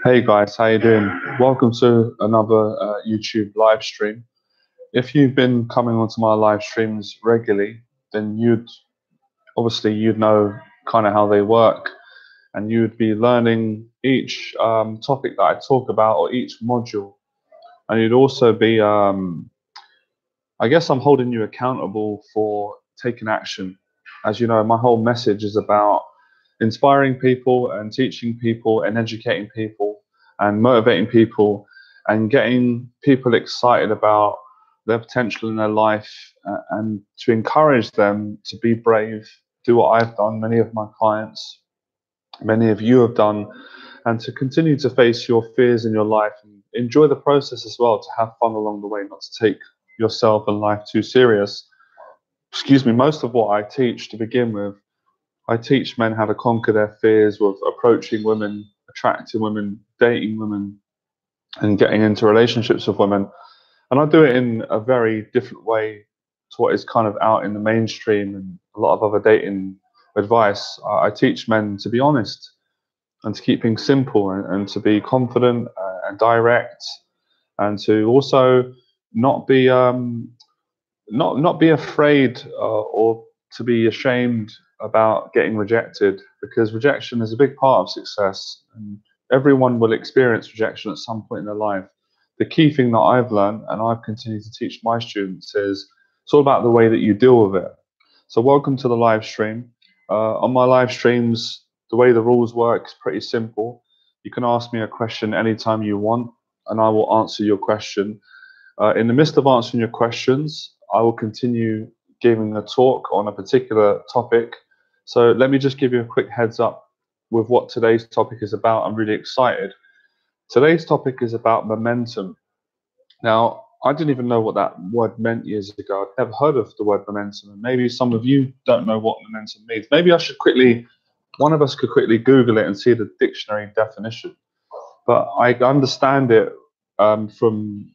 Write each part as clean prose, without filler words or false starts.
Hey guys, how you doing? Welcome to another YouTube live stream. If you've been coming onto my live streams regularly, then you'd know kind of how they work, and you'd be learning each topic that I talk about or each module, and you'd also be, I guess, I'm holding you accountable for taking action. As you know, my whole message is about inspiring people and teaching people and educating people and motivating people and getting people excited about their potential in their life, and to encourage them to be brave, do what I've done, many of my clients, many of you have done, and to continue to face your fears in your life and enjoy the process as well, to have fun along the way, not to take yourself and life too serious. Excuse me, most of what I teach to begin with, I teach men how to conquer their fears with approaching women, attracting women, dating women, and getting into relationships with women. And I do it in a very different way to what is kind of out in the mainstream and a lot of other dating advice. I teach men to be honest and to keep things simple, and to be confident and direct, and to also not be not be afraid or to be ashamed about getting rejected, because rejection is a big part of success, and everyone will experience rejection at some point in their life. The key thing that I've learned and I've continued to teach my students is it's all about the way that you deal with it. So welcome to the live stream. On my live streams, the way the rules work is pretty simple. You can ask me a question anytime you want, and I will answer your question. In the midst of answering your questions, I will continue giving a talk on a particular topic. So let me just give you a quick heads up with what today's topic is about. I'm really excited. Today's topic is about momentum. Now, I didn't even know what that word meant years ago. I'd never heard of the word momentum, and maybe some of you don't know what momentum means. Maybe one of us could quickly Google it and see the dictionary definition. But I understand it from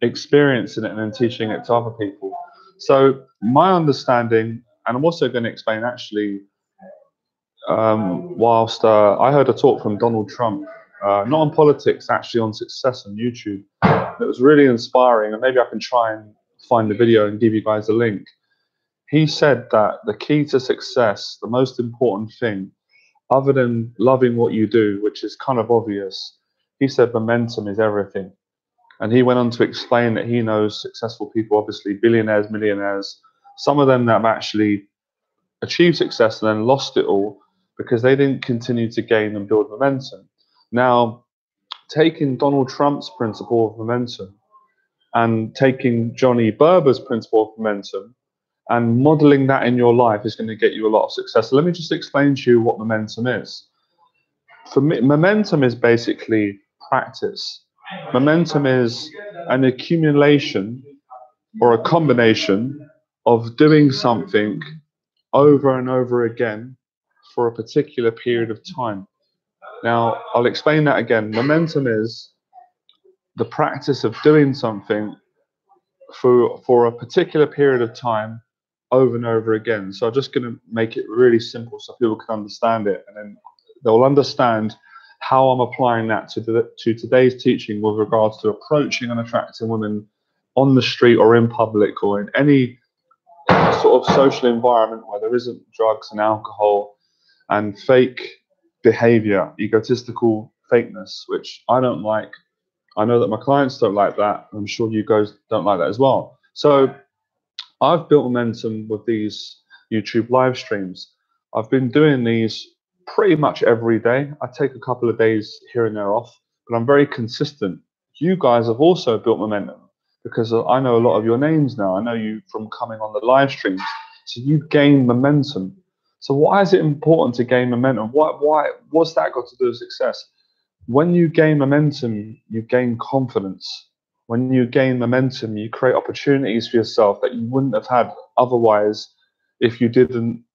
experiencing it and then teaching it to other people. So my understanding, and I'm also going to explain actually, whilst I heard a talk from Donald Trump, not on politics, actually on success on YouTube. It was really inspiring, and maybe I can try and find the video and give you guys a link. He said that the key to success, the most important thing, other than loving what you do, which is kind of obvious, he said momentum is everything. And he went on to explain that he knows successful people, obviously billionaires, millionaires, some of them that have actually achieved success and then lost it all because they didn't continue to gain and build momentum. Now, taking Donald Trump's principle of momentum and taking Johnny Berba's principle of momentum and modeling that in your life is going to get you a lot of success. So let me just explain to you what momentum is. For me, momentum is basically practice. Momentum is an accumulation or a combination of doing something over and over again for a particular period of time. Now, I'll explain that again. Momentum is the practice of doing something for a particular period of time over and over again. So I'm just going to make it really simple so people can understand it, and then they'll understand how I'm applying that to today's teaching with regards to approaching and attracting women on the street or in public or in any sort of social environment where there isn't drugs and alcohol and fake behavior, egotistical fakeness, which I don't like. I know that my clients don't like that. I'm sure you guys don't like that as well. So I've built momentum with these YouTube live streams. I've been doing these pretty much every day. I take a couple of days here and there off, but I'm very consistent. You guys have also built momentum because I know a lot of your names now. I know you from coming on the live streams. So you've gained momentum. So why is it important to gain momentum? What's that got to do with success? When you gain momentum, you gain confidence. When you gain momentum, you create opportunities for yourself that you wouldn't have had otherwise if you didn't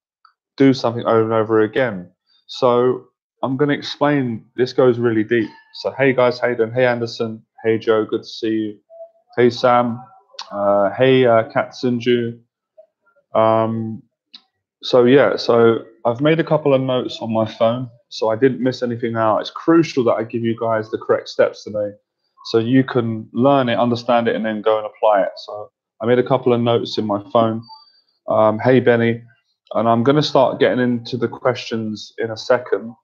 do something over and over again. So I'm going to explain. This goes really deep. So hey guys, how you doing? Hey Anderson. Hey Joe, good to see you. Hey Sam. Hey Katsunju. So yeah, so I've made a couple of notes on my phone, so I didn't miss anything out. It's crucial that I give you guys the correct steps today, so you can learn it, understand it, and then go and apply it. So I made a couple of notes in my phone. Hey, Benny, and I'm going to start getting into the questions in a second.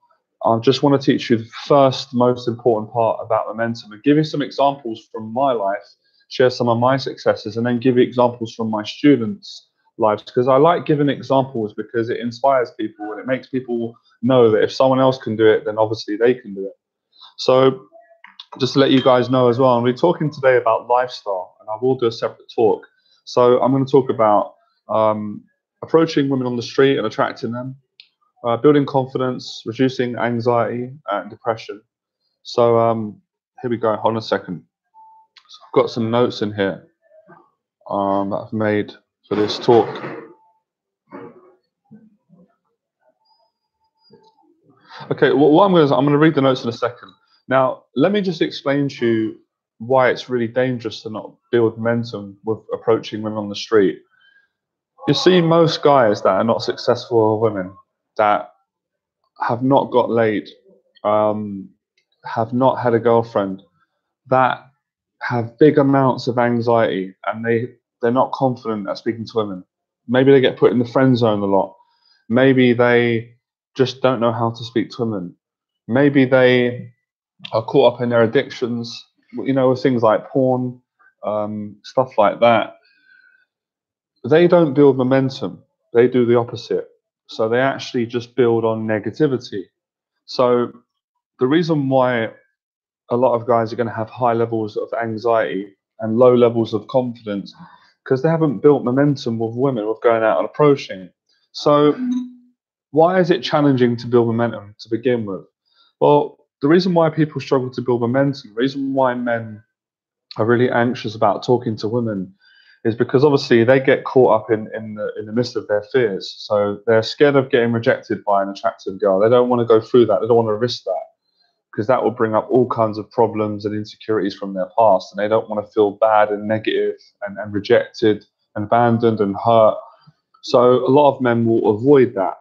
I just want to teach you the first most important part about momentum and give you some examples from my life, share some of my successes, and then give you examples from my students' lives, because I like giving examples because it inspires people and it makes people know that if someone else can do it, then obviously they can do it. So just to let you guys know as well, and we're talking today about lifestyle, and I will do a separate talk. So I'm going to talk about approaching women on the street and attracting them, building confidence, reducing anxiety and depression. So here we go. Hold on a second. So I've got some notes in here that I've made for this talk. Okay, well, what I'm going to read the notes in a second. Now, let me just explain to you why it's really dangerous to not build momentum with approaching women on the street. You see, most guys that are not successful women, that have not got laid, have not had a girlfriend, that have big amounts of anxiety, and they're not confident at speaking to women. Maybe they get put in the friend zone a lot. Maybe they just don't know how to speak to women. Maybe they are caught up in their addictions, with things like porn, stuff like that. They don't build momentum. They do the opposite. So they actually just build on negativity. So the reason why a lot of guys are going to have high levels of anxiety and low levels of confidence, because they haven't built momentum with women, with going out and approaching. So why is it challenging to build momentum to begin with? Well, the reason why people struggle to build momentum, the reason why men are really anxious about talking to women, is because obviously they get caught up in the midst of their fears. So they're scared of getting rejected by an attractive girl. They don't want to go through that. They don't want to risk that, because that will bring up all kinds of problems and insecurities from their past, and they don't want to feel bad and negative and rejected and abandoned and hurt. So a lot of men will avoid that.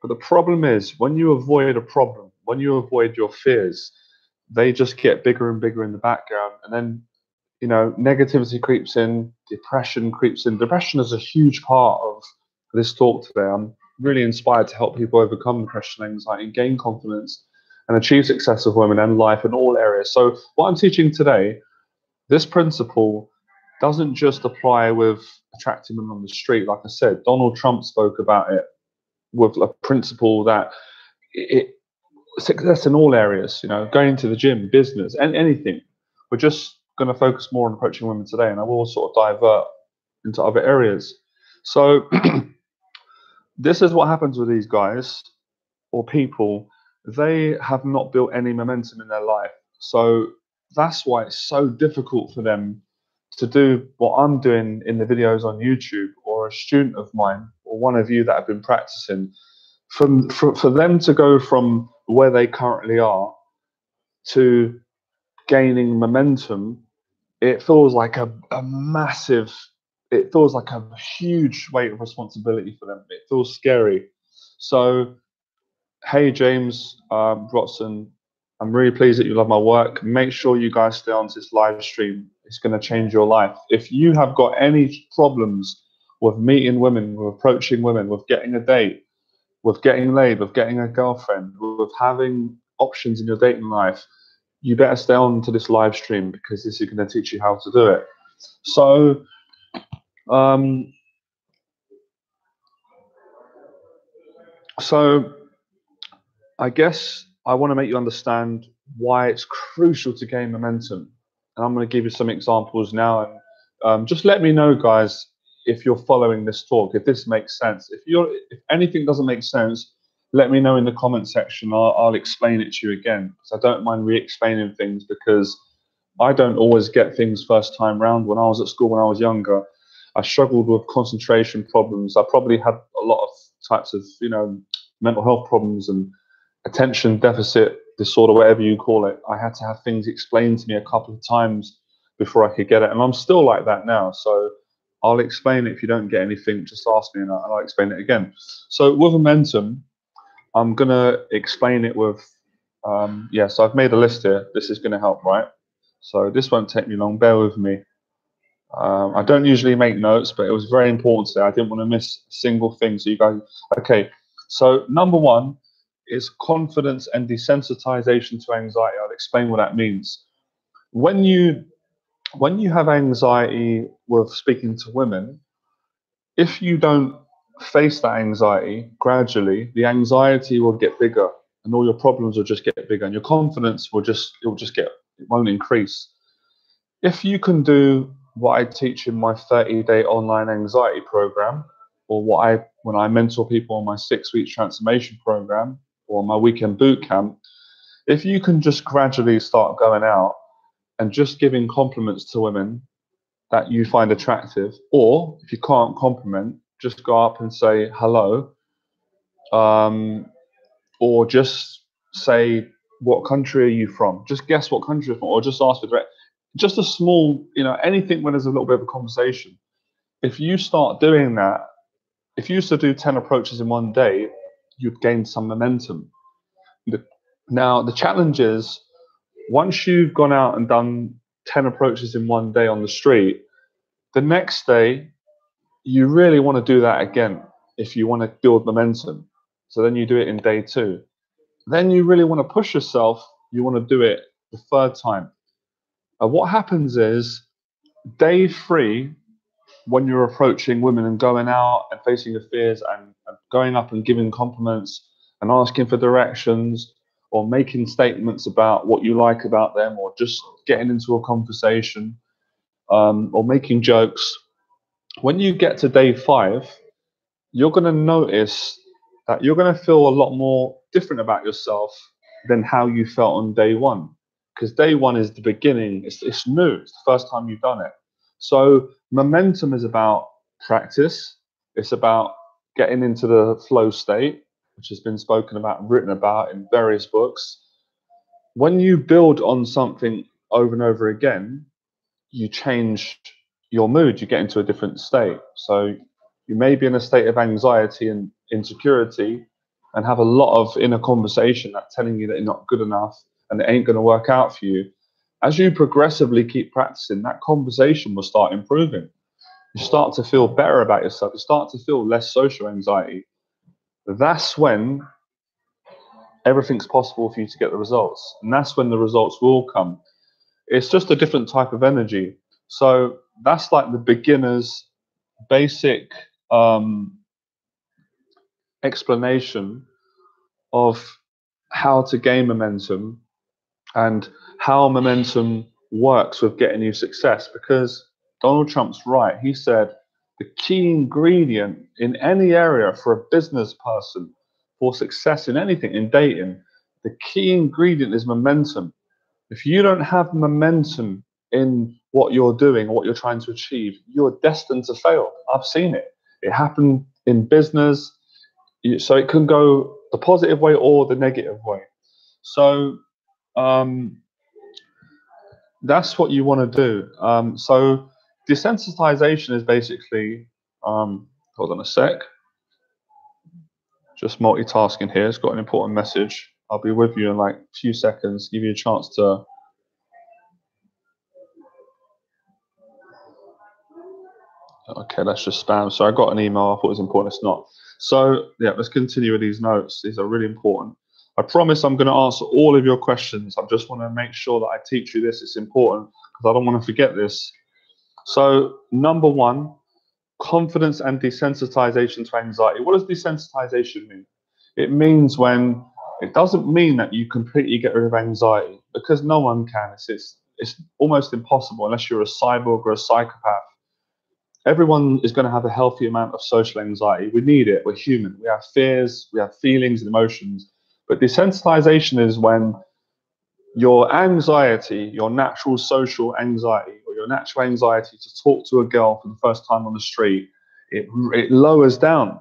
But the problem is, when you avoid a problem, when you avoid your fears, they just get bigger and bigger in the background, and then negativity creeps in, depression creeps in. Depression is a huge part of this talk today. I'm really inspired to help people overcome depression, anxiety, gain confidence, and achieve success of women and life in all areas. So what I'm teaching today, this principle doesn't just apply with attracting women on the street. Like I said, Donald Trump spoke about it with a principle that success in all areas, going to the gym, business, and anything. We're just going to focus more on approaching women today, and I will sort of divert into other areas. So this is what happens with these guys or people. They have not built any momentum in their life. So that's why it's so difficult for them to do what I'm doing in the videos on YouTube, or a student of mine, or one of you that have been practicing. For them to go from where they currently are to gaining momentum, it feels like a massive, it feels like a huge weight of responsibility for them. It feels scary. So, hey, James Watson, I'm really pleased that you love my work. Make sure you guys stay on this live stream. It's going to change your life. If you have got any problems with meeting women, with approaching women, with getting a date, with getting laid, with getting a girlfriend, with having options in your dating life, you better stay on to this live stream, because this is going to teach you how to do it. So, I guess I want to make you understand why it's crucial to gain momentum. And I'm going to give you some examples now. And just let me know, guys, if you're following this talk, if this makes sense. If anything doesn't make sense, let me know in the comment section. I'll explain it to you again, because I don't mind re-explaining things, because I don't always get things first time round. When I was at school, when I was younger, I struggled with concentration problems. I probably had a lot of types of, mental health problems and attention deficit disorder, whatever you call it. I had to have things explained to me a couple of times before I could get it. And I'm still like that now. So I'll explain it. If you don't get anything, just ask me and I'll explain it again. So with momentum, I'm going to explain it with, yeah, so I've made a list here. This is going to help, right? So this won't take me long. Bear with me. I don't usually make notes, but it was very important today. I didn't want to miss a single thing. So you guys, okay. So number one is confidence and desensitization to anxiety. I'll explain what that means. When you have anxiety with speaking to women, if you don't face that anxiety gradually, the anxiety will get bigger and all your problems will just get bigger and your confidence will just, it won't increase. If you can do what I teach in my 30-day online anxiety program, or when I mentor people on my 6-week transformation program or my weekend boot camp, if you can just gradually start going out and just giving compliments to women that you find attractive, or if you can't compliment, just go up and say hello, or just say, what country are you from? Just guess what country you're from, or just ask for direct. Just a small, anything when there's a little bit of a conversation. If you start doing that, if you used to do 10 approaches in one day, you'd gain some momentum. Now, the challenge is, once you've gone out and done 10 approaches in one day on the street, the next day, you really want to do that again if you want to build momentum. So then you do it in day 2. Then you really want to push yourself. You want to do it the 3rd time. What happens is, day 3, when you're approaching women and going out and facing your fears and going up and giving compliments and asking for directions or making statements about what you like about them or just getting into a conversation, or making jokes, when you get to day 5, you're going to notice that you're going to feel a lot more different about yourself than how you felt on day 1. Because day 1 is the beginning, it's new, it's the first time you've done it. So momentum is about practice, it's about getting into the flow state, which has been spoken about and written about in various books. When you build on something over and over again, you change your mood, you get into a different state. So you may be in a state of anxiety and insecurity and have a lot of inner conversation that's telling you that you're not good enough and it ain't going to work out for you. As you progressively keep practicing, that conversation will start improving. You start to feel better about yourself. You start to feel less social anxiety. That's when everything's possible for you to get the results. And that's when the results will come. It's just a different type of energy. So that's like the beginner's basic explanation of how to gain momentum and how momentum works with getting you success. Because Donald Trump's right. He said the key ingredient in any area for a business person, for success in anything, in dating, the key ingredient is momentum. If you don't have momentum in what you're doing, what you're trying to achieve, you're destined to fail. I've seen it. It happened in business. So it can go the positive way or the negative way. So that's what you want to do. So desensitization is basically, hold on a sec, just multitasking here. It's got an important message. I'll be with you in like a few seconds, give you a chance to. Okay, that's just spam. So I got an email. I thought it was important. It's not. So yeah, let's continue with these notes. These are really important. I promise I'm going to answer all of your questions. I just want to make sure that I teach you this. It's important because I don't want to forget this. So number 1, confidence and desensitization to anxiety. What does desensitization mean? It means when it doesn't mean that you completely get rid of anxiety, because no one can. It's almost impossible unless you're a cyborg or a psychopath. Everyone is going to have a healthy amount of social anxiety. We need it. We're human. We have fears, we have feelings and emotions. But desensitization is when your anxiety, your natural social anxiety, or your natural anxiety to talk to a girl for the first time on the street, it lowers down.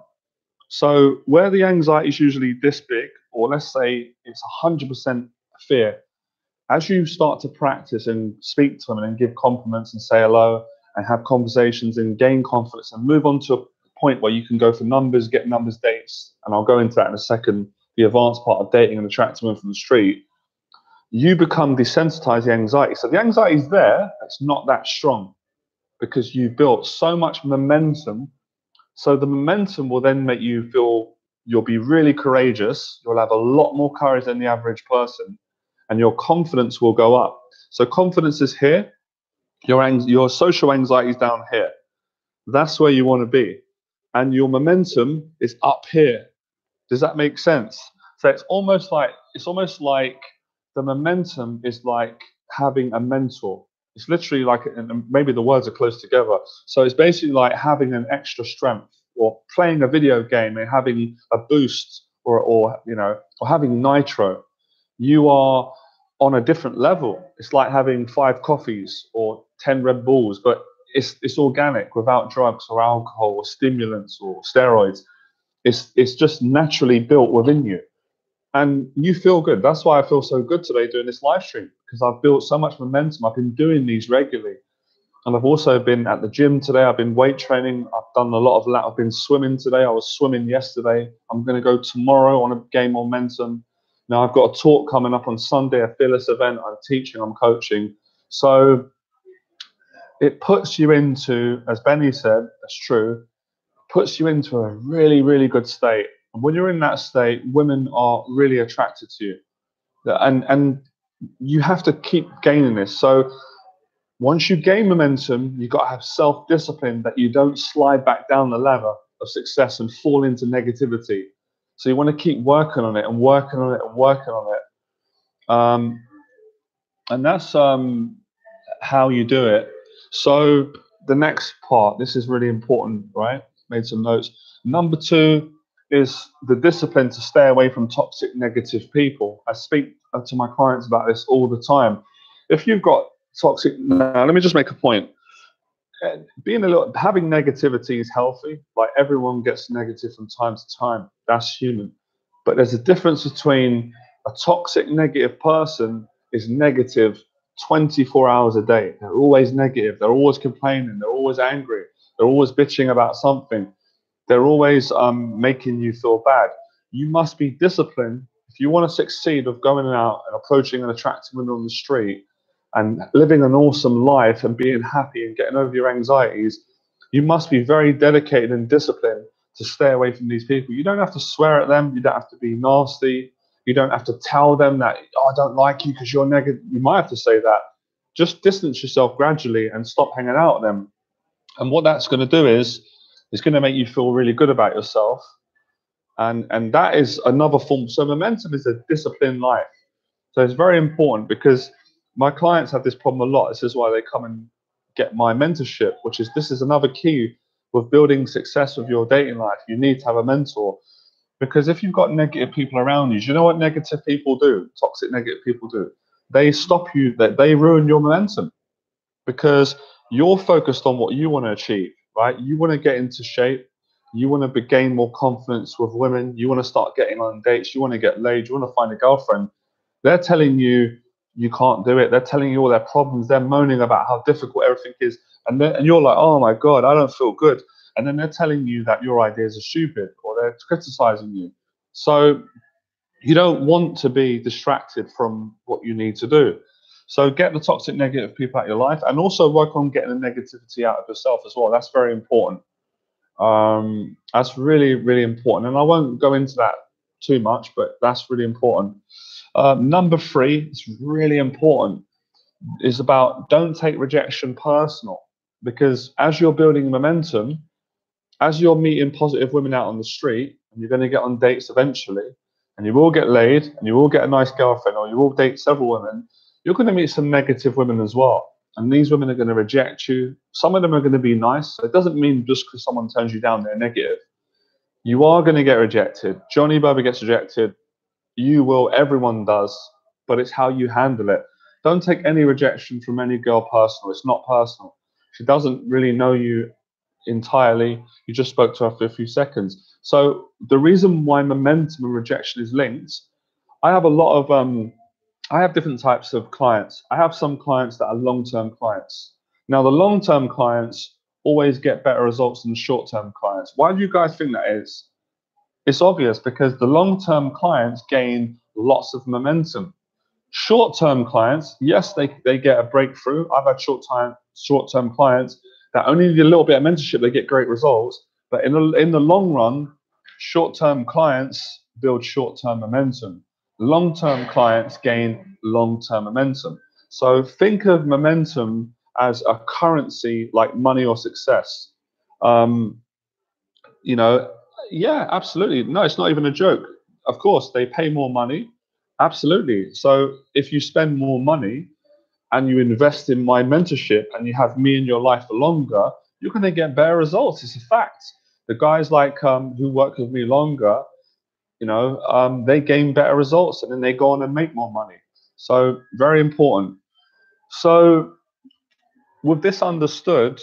So where the anxiety is usually this big, or let's say it's 100% fear, as you start to practice and speak to them and give compliments and say hello and have conversations and gain confidence and move on to a point where you can go for numbers, get numbers, dates, and I'll go into that in a second, the advanced part of dating and attracting women from the street, you become desensitized to the anxiety. So the anxiety is there, it's not that strong because you built so much momentum. So the momentum will then make you feel you'll be really courageous. You'll have a lot more courage than the average person, and your confidence will go up. So confidence is here. Your social anxiety is down here. That's where you want to be. And your momentum is up here. Does that make sense? So it's almost like the momentum is like having a mentor. It's literally like, and maybe the words are close together. So it's basically like having an extra strength, or playing a video game and having a boost, or having nitro. You are on a different level. It's like having 5 coffees or 10 Red Bulls, but it's organic, without drugs or alcohol or stimulants or steroids. It's just naturally built within you, and you feel good. That's why I feel so good today doing this live stream, because I've built so much momentum. I've been doing these regularly, and I've also been at the gym today. I've been weight training. I've done a lot of that. I've been swimming today. I was swimming yesterday. I'm going to go tomorrow on a gain momentum. Now I've got a talk coming up on Sunday, a fearless event. I'm teaching, I'm coaching. So it puts you into, as Benny said, that's true, puts you into a really, really good state. And when you're in that state, women are really attracted to you. And you have to keep gaining this. So once you gain momentum, you've got to have self-discipline that you don't slide back down the ladder of success and fall into negativity. So you want to keep working on it and working on it and working on it. And that's how you do it. So the next part, this is really important, right? Made some notes. Number 2 is the discipline to stay away from toxic, negative people. I speak to my clients about this all the time. If you've got toxic, now let me just make a point. Having negativity is healthy. Like, everyone gets negative from time to time. That's human. But there's a difference between a toxic, negative person is negative 24 hours a day. They're always negative. They're always complaining. They're always angry. They're always bitching about something. They're always making you feel bad. You must be disciplined if you want to succeed of going out and approaching and attracting women on the street and living an awesome life and being happy and getting over your anxieties. You must be very dedicated and disciplined to stay away from these people. You don't have to swear at them. You don't have to be nasty. You don't have to tell them that, oh, I don't like you because you're negative. You might have to say that. Just distance yourself gradually and stop hanging out with them. And what that's going to do is it's going to make you feel really good about yourself. And that is another form. So momentum is a disciplined life. So it's very important, because my clients have this problem a lot. This is why they come and get my mentorship, this is another key with building success with your dating life. You need to have a mentor, because if you've got negative people around you, do you know what negative people do? Toxic negative people do. They stop you, they ruin your momentum, because you're focused on what you want to achieve, right? You want to get into shape. You want to gain more confidence with women. You want to start getting on dates. You want to get laid. You want to find a girlfriend. They're telling you you can't do it. They're telling you all their problems. They're moaning about how difficult everything is. And you're like, oh my God, I don't feel good. And then they're telling you that your ideas are stupid, or they're criticizing you. So you don't want to be distracted from what you need to do. So get the toxic negative people out of your life, and also work on getting the negativity out of yourself as well. That's very important. That's really, really important. And I won't go into that too much, but that's really important. Number 3, it's really important, is about don't take rejection personal, because as you're building momentum, as you're meeting positive women out on the street, and you're going to get on dates eventually, and you will get laid, and you will get a nice girlfriend, or you will date several women, you're going to meet some negative women as well. And these women are going to reject you. Some of them are going to be nice. So it doesn't mean just because someone turns you down, they're negative. You are going to get rejected. Johnny Berba gets rejected. You will. Everyone does. But it's how you handle it. Don't take any rejection from any girl personal. It's not personal. She doesn't really know you entirely. You just spoke to her for a few seconds. So the reason why momentum and rejection is linked, I have a lot of I have different types of clients. I have some clients that are long-term clients. Now, the long-term clients always get better results than the short-term clients. Why do you guys think that is? It's obvious because the long-term clients gain lots of momentum. Short-term clients, yes, they get a breakthrough. I've had short-term clients that only need a little bit of mentorship, they get great results. But in the long run, short-term clients build short-term momentum. Long-term clients gain long-term momentum. So think of momentum as a currency like money or success. Um, you know, yeah, absolutely. No, it's not even a joke. Of course, they pay more money. Absolutely. So if you spend more money and you invest in my mentorship and you have me in your life for longer, you're going to get better results. It's a fact. The guys like who work with me longer, they gain better results and then they go on and make more money. So very important. So with this understood,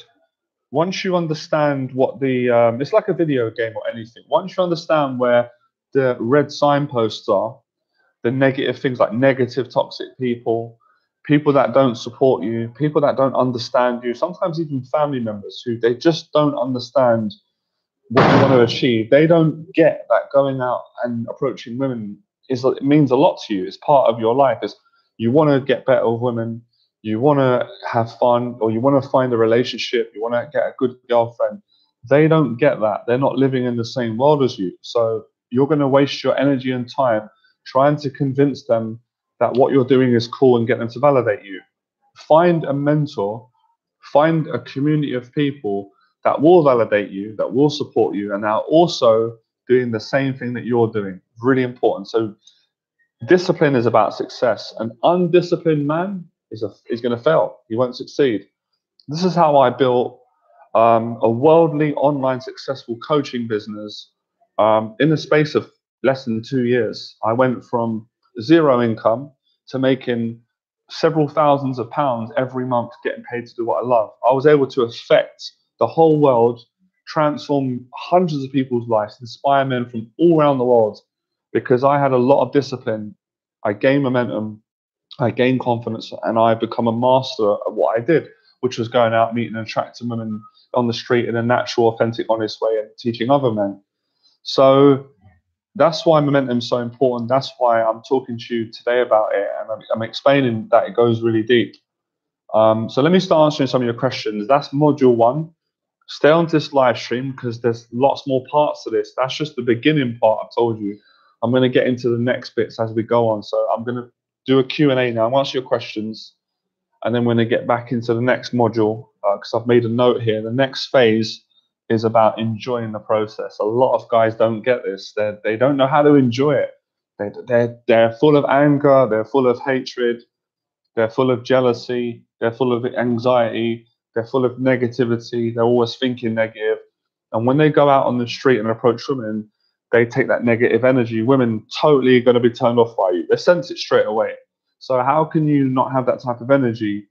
once you understand what it's like a video game or anything. Once you understand where the red signposts are, the negative things like negative, toxic people, people that don't support you, people that don't understand you, sometimes even family members who they just don't understand what you want to achieve. They don't get that going out and approaching women it means a lot to you. It's part of your life. It's you want to get better with women, you want to have fun, or you want to find a relationship, you want to get a good girlfriend. They don't get that. They're not living in the same world as you. So you're going to waste your energy and time trying to convince them that what you're doing is cool and get them to validate you. Find a mentor, find a community of people that will validate you, that will support you, and are also doing the same thing that you're doing. Really important. So discipline is about success. An undisciplined man is going to fail. He won't succeed. This is how I built a worldly online successful coaching business in the space of less than 2 years. I went from zero income to making several thousands of pounds every month getting paid to do what I love. I was able to affect the whole world, transform hundreds of people's lives, inspire men from all around the world because I had a lot of discipline. I gained momentum, I gained confidence, and I become a master at what I did, which was going out, meeting and attracting women on the street in a natural, authentic, honest way and teaching other men. So that's why momentum is so important. That's why I'm talking to you today about it, and I'm explaining that it goes really deep. So let me start answering some of your questions. That's module 1. Stay on this live stream because there's lots more parts to this. That's just the beginning part. I told you. I'm going to get into the next bits as we go on. So I'm going to do a Q&A now. I'll answer your questions, and then we're going to get back into the next module because I've made a note here. The next phase is about enjoying the process. A lot of guys don't get this. They don't know how to enjoy it. They're full of anger. They're full of hatred. They're full of jealousy. They're full of anxiety. They're full of negativity. They're always thinking negative. And when they go out on the street and approach women, they take that negative energy. Women totally going to be turned off by you. They sense it straight away. So how can you not have that type of energy?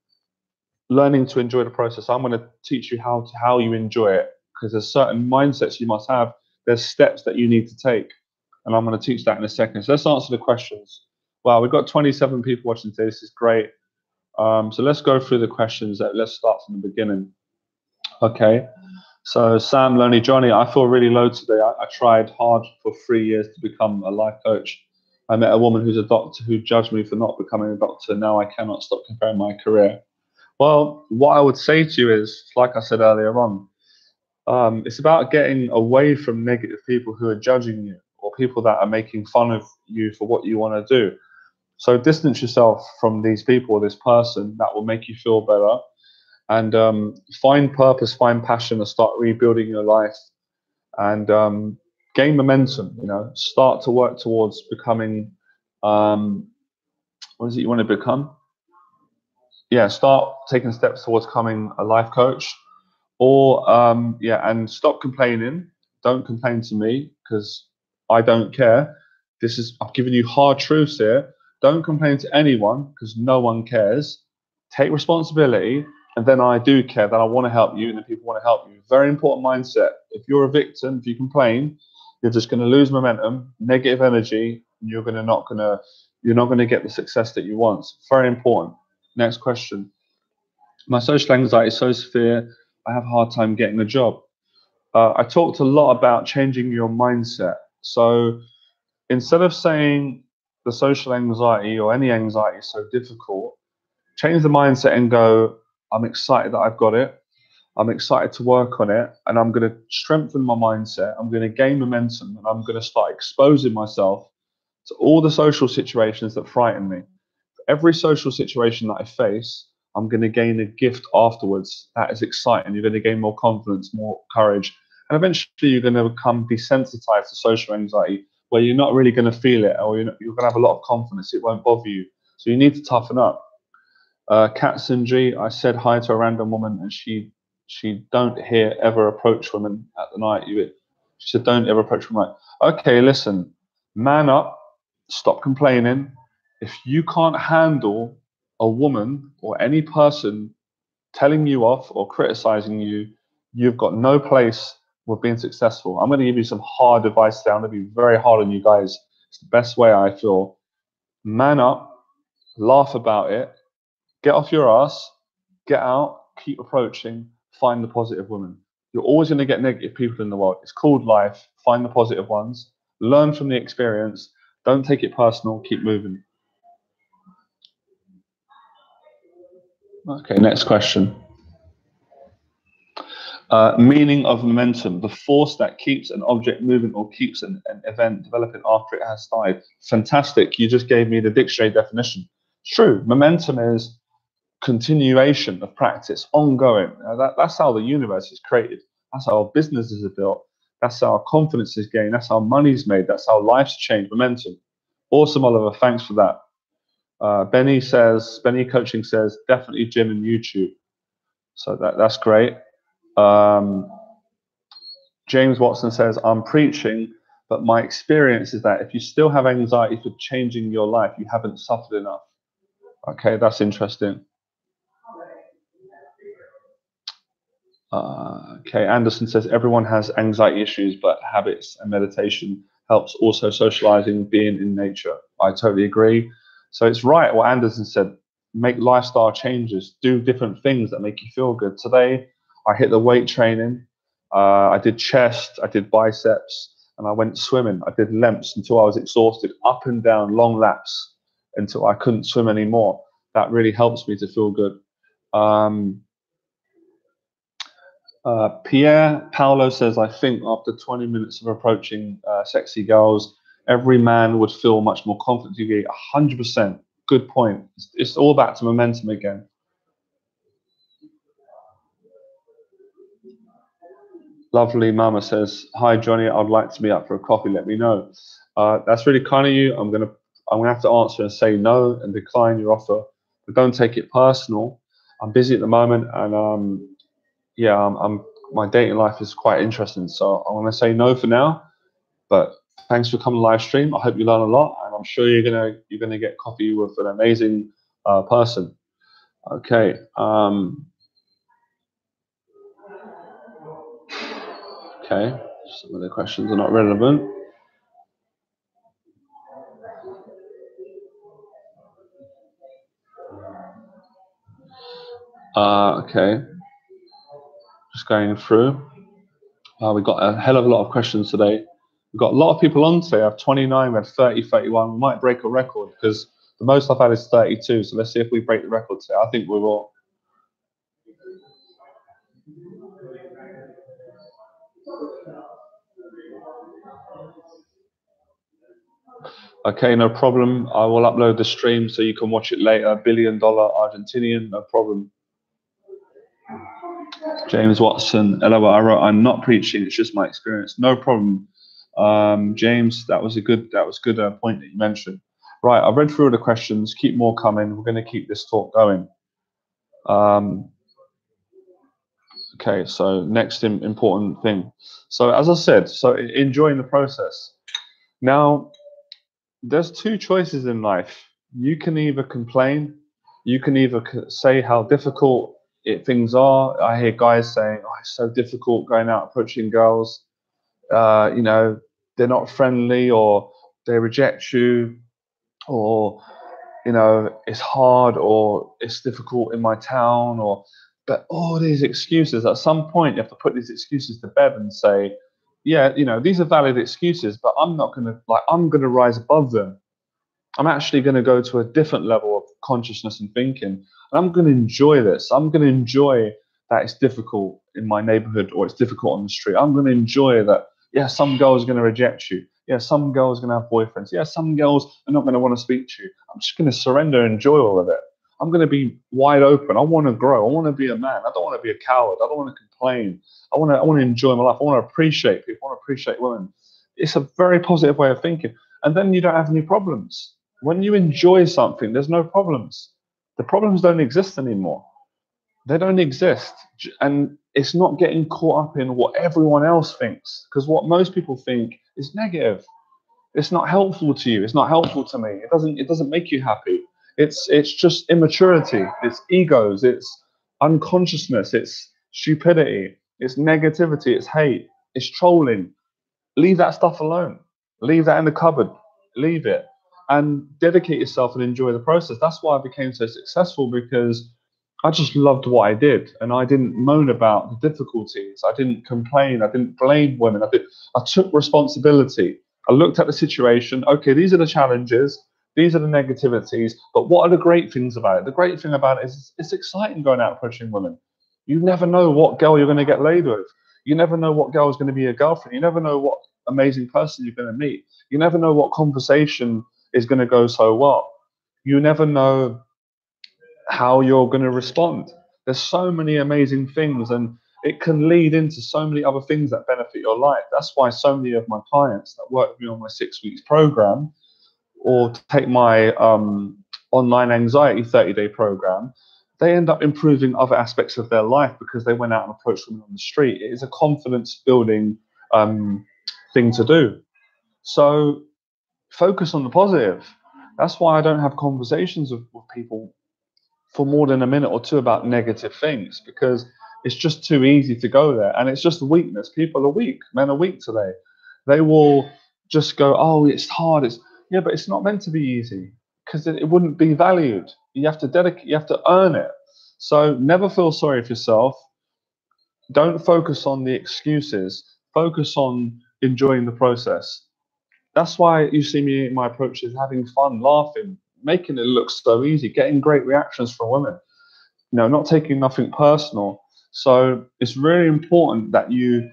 Learning to enjoy the process. I'm going to teach you how you enjoy it because there's certain mindsets you must have. There's steps that you need to take. And I'm going to teach that in a second. So let's answer the questions. Wow, we've got 27 people watching today. This is great. So let's go through the questions. Let's start from the beginning. Okay. So Sam, Lonely Johnny, I feel really low today. I tried hard for 3 years to become a life coach. I met a woman who's a doctor who judged me for not becoming a doctor. Now I cannot stop comparing my career. Well, what I would say to you is, like I said earlier on, it's about getting away from negative people who are judging you or people that are making fun of you for what you want to do. So distance yourself from these people or this person that will make you feel better, and find purpose, find passion, and start rebuilding your life and gain momentum. Start to work towards becoming what is it you want to become? Yeah, start taking steps towards becoming a life coach, or and stop complaining. Don't complain to me because I don't care. I've given you hard truths here. Don't complain to anyone because no one cares. Take responsibility, and then I do care. That I want to help you, and then people want to help you. Very important mindset. If you're a victim, if you complain, you're just going to lose momentum, negative energy, and you're not going to get the success that you want. Very important. Next question. My social anxiety is so severe, I have a hard time getting a job. I talked a lot about changing your mindset. So instead of saying the social anxiety or any anxiety is so difficult, change the mindset and go, I'm excited that I've got it. I'm excited to work on it, and I'm going to strengthen my mindset. I'm going to gain momentum, and I'm going to start exposing myself to all the social situations that frighten me. Every social situation that I face, I'm going to gain a gift afterwards that is exciting. You're going to gain more confidence, more courage, and eventually you're going to become desensitized to social anxiety, where you're not really going to feel it, or you're going to have a lot of confidence. It won't bother you. So you need to toughen up. Kat Sinji, I said hi to a random woman, and she don't hear ever approach women at the night. She said don't ever approach women. Okay, listen, man up, stop complaining. If you can't handle a woman or any person telling you off or criticizing you, you've got no place with being successful. I'm going to give you some hard advice today. I'm going to be very hard on you guys. It's the best way I feel. Man up, laugh about it, get off your ass, get out, keep approaching, find the positive women. You're always going to get negative people in the world. It's called life. Find the positive ones, learn from the experience, don't take it personal, keep moving. Okay, next question. Meaning of momentum, the force that keeps an object moving or keeps an event developing after it has started. Fantastic. You just gave me the dictionary definition. It's true. Momentum is continuation of practice, ongoing. That's how the universe is created. That's how our businesses are built. That's how our confidence is gained. That's how money's made. That's how life's changed. Momentum. Awesome, Oliver. Thanks for that. Benny Coaching says, definitely gym and YouTube. So that's great. James Watson says, I'm preaching, but my experience is that if you still have anxiety for changing your life, you haven't suffered enough. Okay, that's interesting. Okay, Anderson says, everyone has anxiety issues, but habits and meditation helps. Also socializing, being in nature. I totally agree. So it's right what Anderson said, make lifestyle changes, do different things that make you feel good. Today, I hit the weight training. I did chest, I did biceps, and I went swimming. I did lengths until I was exhausted, up and down, long laps until I couldn't swim anymore. That really helps me to feel good. Pierre Paolo says, I think after 20 minutes of approaching sexy girls, every man would feel much more confident. You get 100%. Good point. It's all back to momentum again. Lovely Mama says, hi Johnny, I'd like to be up for a coffee. Let me know. That's really kind of you. I'm gonna have to answer and say no and decline your offer, but don't take it personal. I'm busy at the moment, and yeah, my dating life is quite interesting, so I'm gonna say no for now. But thanks for coming live stream. I hope you learn a lot, and I'm sure you're gonna get coffee with an amazing person. Okay. Okay. Some of the questions are not relevant. Okay. Just going through. We've got a hell of a lot of questions today. We've got a lot of people on today. I have 29, we had 30, 31. We might break a record because the most I've had is 32. So let's see if we break the record today. I think we will. Okay, no problem. I will upload the stream so you can watch it later. $1 billion Argentinian, no problem. James Watson, LOL, I wrote, I'm not preaching, it's just my experience. No problem. James, that was good point that you mentioned. Right, I've read through all the questions. Keep more coming. We're going to keep this talk going. Okay, so next important thing. So as I said, so enjoying the process. Now, there's two choices in life. You can either complain, you can either say how difficult things are. I hear guys saying, oh, it's so difficult going out approaching girls. You know, they're not friendly, or they reject you, or, you know, it's hard, or it's difficult in my town, or, but all these excuses, at some point you have to put these excuses to bed and say, yeah, you know, these are valid excuses, but I'm not going to, like, I'm going to rise above them. I'm actually going to go to a different level of consciousness and thinking, and I'm going to enjoy this. I'm going to enjoy that it's difficult in my neighborhood or it's difficult on the street. I'm going to enjoy that. Yeah, some girls are going to reject you. Yeah, some girls are going to have boyfriends. Yeah, some girls are not going to want to speak to you. I'm just going to surrender and enjoy all of it. I'm going to be wide open. I want to grow. I want to be a man. I don't want to be a coward. I don't want to complain. I want to enjoy my life. I want to appreciate people. I want to appreciate women. It's a very positive way of thinking. And then you don't have any problems. When you enjoy something, there's no problems. The problems don't exist anymore. They don't exist. And it's not getting caught up in what everyone else thinks, because what most people think is negative. It's not helpful to you. It's not helpful to me. It doesn't make you happy. It's just immaturity. It's egos. It's unconsciousness. It's stupidity. It's negativity. It's hate. It's trolling. Leave that stuff alone. Leave that in the cupboard. Leave it and dedicate yourself and enjoy the process. That's why I became so successful, because I just loved what I did, and I didn't moan about the difficulties. I didn't complain. I didn't blame women. I took responsibility. I looked at the situation. Okay, these are the challenges. These are the negativities. But what are the great things about it? The great thing about it is it's exciting going out approaching women. You never know what girl you're going to get laid with. You never know what girl is going to be your girlfriend. You never know what amazing person you're going to meet. You never know what conversation is going to go so well. You never know how you're going to respond. There's so many amazing things, and it can lead into so many other things that benefit your life. That's why so many of my clients that work with me on my 6 weeks program, or take my online anxiety 30-day program, they end up improving other aspects of their life because they went out and approached women on the street. It is a confidence building thing to do. So focus on the positive. That's why I don't have conversations with people for more than a minute or two about negative things, because it's just too easy to go there, and it's just weakness. People are weak. Men are weak today. They will just go, oh, it's hard. It's, yeah, but it's not meant to be easy, because it wouldn't be valued. You have to dedicate. You have to earn it. So never feel sorry for yourself. Don't focus on the excuses. Focus on enjoying the process. That's why you see me in my approach is having fun, laughing, making it look so easy, getting great reactions from women. You know, not taking nothing personal. So it's really important that you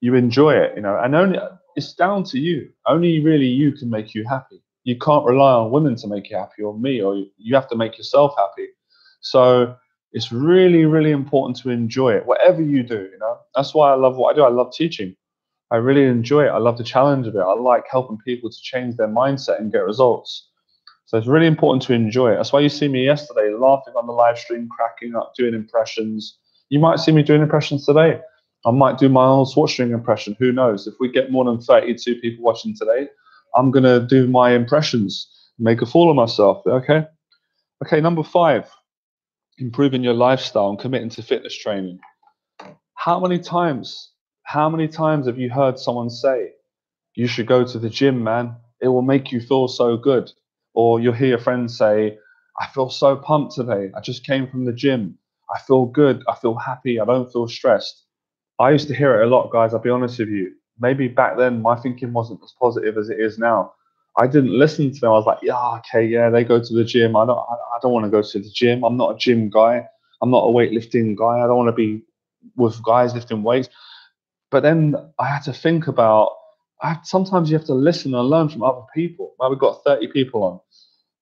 enjoy it, you know, and only it's down to you. Only really you can make you happy. You can't rely on women to make you happy, or me, or you have to make yourself happy. So it's really, really important to enjoy it, whatever you do, you know. That's why I love what I do. I love teaching. I really enjoy it. I love the challenge of it. I like helping people to change their mindset and get results. So it's really important to enjoy it. That's why you see me yesterday laughing on the live stream, cracking up, doing impressions. You might see me doing impressions today. I might do my own swatching impression. Who knows? If we get more than 32 people watching today, I'm going to do my impressions, make a fool of myself. Okay? Okay, number 5, improving your lifestyle and committing to fitness training. How many times have you heard someone say, you should go to the gym, man. It will make you feel so good. Or you'll hear your friends say, I feel so pumped today. I just came from the gym. I feel good. I feel happy. I don't feel stressed. I used to hear it a lot, guys. I'll be honest with you. Maybe back then my thinking wasn't as positive as it is now. I didn't listen to them. I was like, yeah, okay, yeah, they go to the gym. I don't want to go to the gym. I'm not a gym guy. I'm not a weightlifting guy. I don't want to be with guys lifting weights. But then I had to think about, sometimes you have to listen and learn from other people. Well, we've got 30 people on.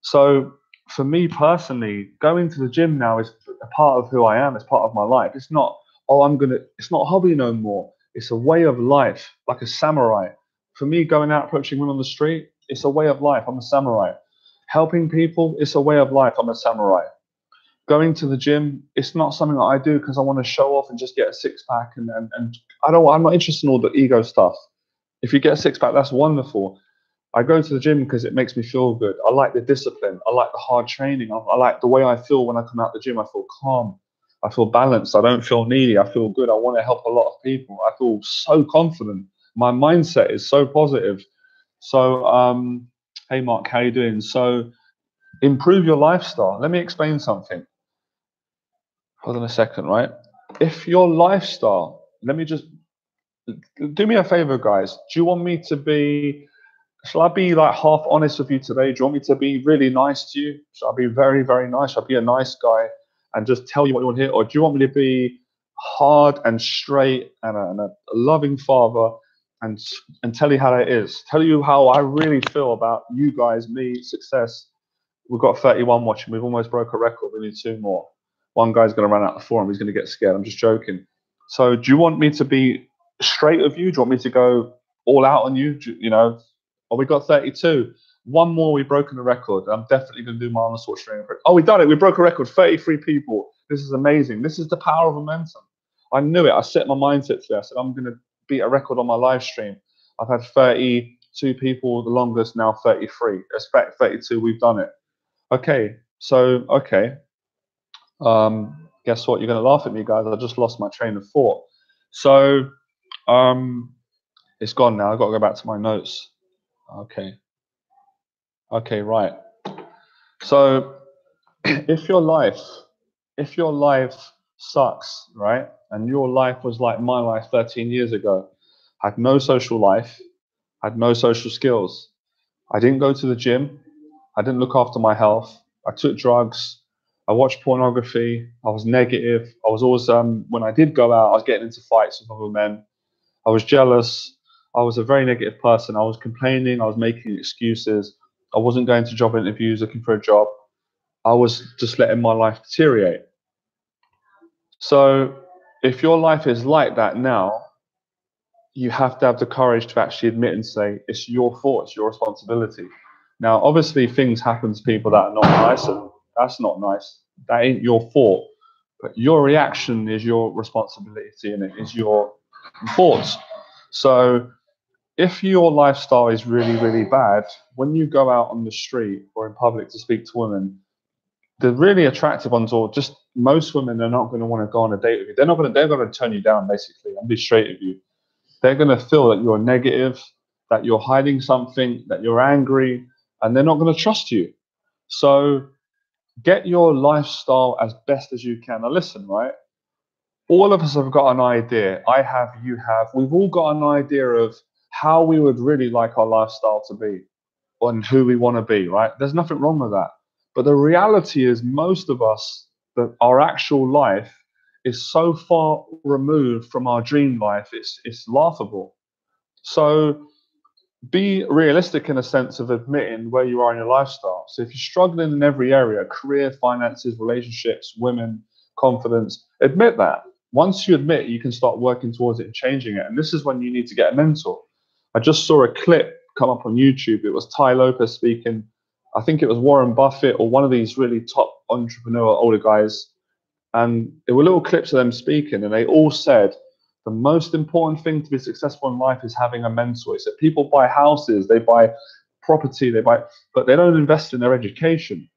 So for me personally, going to the gym now is a part of who I am. It's part of my life. It's not, it's not a hobby no more. It's a way of life, like a samurai. For me, going out approaching women on the street, it's a way of life. I'm a samurai. Helping people, it's a way of life. I'm a samurai. Going to the gym, it's not something that I do because I want to show off and just get a six pack, and I'm not interested in all the ego stuff. If you get a six pack, that's wonderful. I go to the gym because it makes me feel good. I like the discipline. I like the hard training. I like the way I feel when I come out the gym. I feel calm. I feel balanced. I don't feel needy. I feel good. I want to help a lot of people. I feel so confident. My mindset is so positive. So, hey Mark, how you doing? So, improve your lifestyle. Let me explain something. Hold on a second, right? If your lifestyle, let me just Do me a favor, guys. Do you want me to be? Shall I be like half honest with you today? Do you want me to be really nice to you? Shall I be very, very nice? Shall I be a nice guy and just tell you what you want to hear? Or do you want me to be hard and straight and a loving father and and tell you how it is? Tell you how I really feel about you guys, me, success. We've got 31 watching. We've almost broke a record. We need 2 more. One guy's going to run out the forum. He's going to get scared. I'm just joking. So do you want me to be straight with you? Do you want me to go all out on you? You know, oh, we got 32. One more, we've broken the record. I'm definitely going to do my on the sword training. Oh, we done it. We broke a record. 33 people. This is amazing. This is the power of momentum. I knew it. I set my mindset to it. I said, I'm going to beat a record on my live stream. I've had 32 people, the longest, now 33. Expect 32. We've done it. Okay. So, okay. Guess what? You're going to laugh at me, guys. I just lost my train of thought. So, it's gone now. I've got to go back to my notes. Okay. Okay, right. So if your life sucks, right? And your life was like my life 13 years ago, had no social life, had no social skills. I didn't go to the gym. I didn't look after my health. I took drugs. I watched pornography. I was negative. I was always, when I did go out, I was getting into fights with other men. I was jealous. I was a very negative person. I was complaining. I was making excuses. I wasn't going to job interviews looking for a job. I was just letting my life deteriorate. So if your life is like that now, you have to have the courage to actually admit and say, it's your fault, it's your responsibility. Now, obviously, things happen to people that are not nice, and that's not nice. That ain't your fault. But your reaction is your responsibility, and it is your fault. So if your lifestyle is really, really bad, when you go out on the street or in public to speak to women, the really attractive ones, or just most women, are not going to want to go on a date with you. They're going to turn you down, basically, and be straight with you. They're going to feel that you're negative, that you're hiding something, that you're angry, and they're not going to trust you. So get your lifestyle as best as you can. Now listen, right? All of us have got an idea. I have, you have. We've all got an idea of how we would really like our lifestyle to be and who we want to be, right? There's nothing wrong with that. But the reality is, most of us, that our actual life is so far removed from our dream life, it's laughable. So be realistic in a sense of admitting where you are in your lifestyle. So if you're struggling in every area, career, finances, relationships, women, confidence, admit that. Once you admit, you can start working towards it and changing it. And this is when you need to get a mentor. I just saw a clip come up on YouTube. It was Ty Lopez speaking. I think it was Warren Buffett or one of these really top entrepreneur older guys. And there were little clips of them speaking, and they all said the most important thing to be successful in life is having a mentor. He said people buy houses, they buy property, but they don't invest in their education.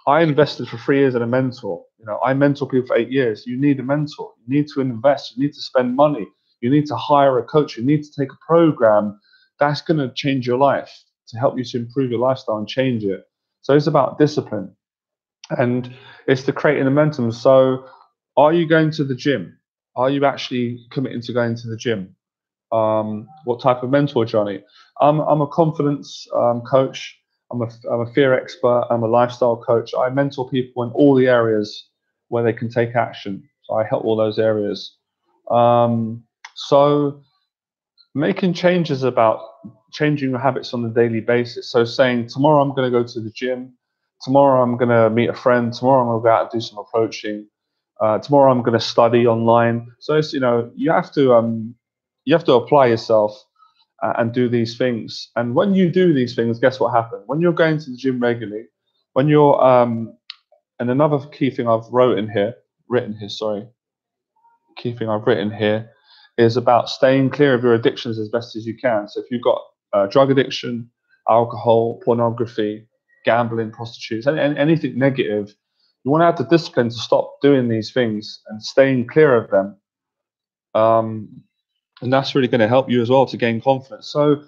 I invested for 3 years in a mentor. You know, I mentor people for 8 years. You need a mentor. You need to invest. You need to spend money. You need to hire a coach. You need to take a program that's going to change your life, to help you to improve your lifestyle and change it. So it's about discipline, and it's to create momentum. So are you going to the gym? Are you actually committing to going to the gym? What type of mentor, Johnny? I'm a confidence coach. I'm a fear expert. I'm a lifestyle coach. I mentor people in all the areas where they can take action. So I help all those areas. So making changes about changing your habits on a daily basis. So saying, tomorrow I'm going to go to the gym. Tomorrow I'm going to meet a friend. Tomorrow I'm going to go out and do some approaching. Tomorrow I'm going to study online. So it's, you have to apply yourself and do these things. And when you do these things, guess what happens? When you're going to the gym regularly, when you're and another key thing I've key thing I've written here is about staying clear of your addictions as best as you can. So if you've got drug addiction, alcohol, pornography, gambling, prostitutes, anything negative, you want to have the discipline to stop doing these things and staying clear of them. And that's really going to help you as well to gain confidence. So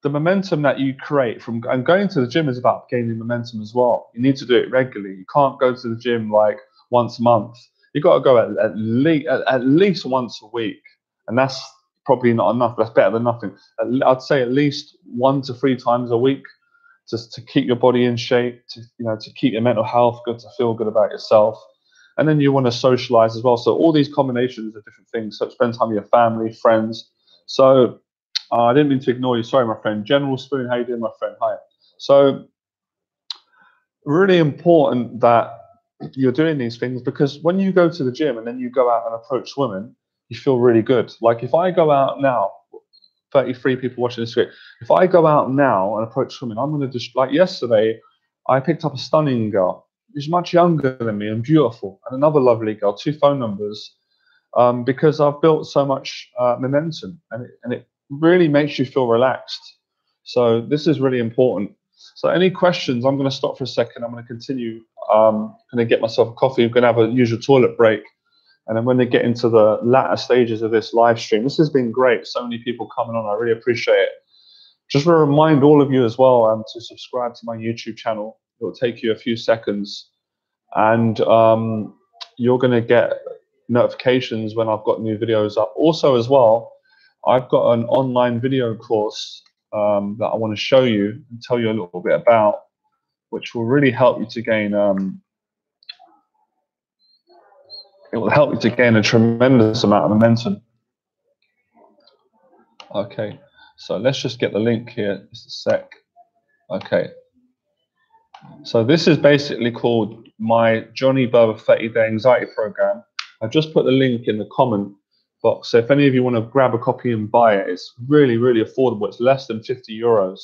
the momentum that you create from and going to the gym is about gaining momentum as well. You need to do it regularly. You can't go to the gym like once a month. You've got to go at least once a week, and that's probably not enough, but that's better than nothing. I'd say at least 1 to 3 times a week, just to keep your body in shape, to to keep your mental health good, to feel good about yourself. And then you want to socialize as well. So all these combinations of different things. So spend time with your family, friends. So I didn't mean to ignore you. Sorry, my friend. General Spoon, how you doing, my friend? Hi. So really important that you're doing these things, because when you go to the gym and then you go out and approach women, you feel really good. Like if I go out now, 33 people watching this video, if I go out now and approach women, I'm going to just, like yesterday, I picked up a stunning girl who's much younger than me and beautiful, and another lovely girl, 2 phone numbers, because I've built so much momentum, and it really makes you feel relaxed. So this is really important. So any questions? I'm going to stop for a second. I'm going to continue. Going to get myself a coffee. I'm going to have a usual toilet break. And then when they get into the latter stages of this live stream, this has been great. So many people coming on. I really appreciate it. Just want to remind all of you as well to subscribe to my YouTube channel. It will take you a few seconds. And you're going to get notifications when I've got new videos up. Also as well, I've got an online video course that I want to show you and tell you a little bit about, which will really help you to gain it will help you to gain a tremendous amount of momentum. Okay, so let's just get the link here, just a sec. Okay, so this is basically called my Johnny Berba 30-day anxiety program. I've just put the link in the comment box, so if any of you want to grab a copy and buy it, it's really, really affordable. It's less than 50 euros.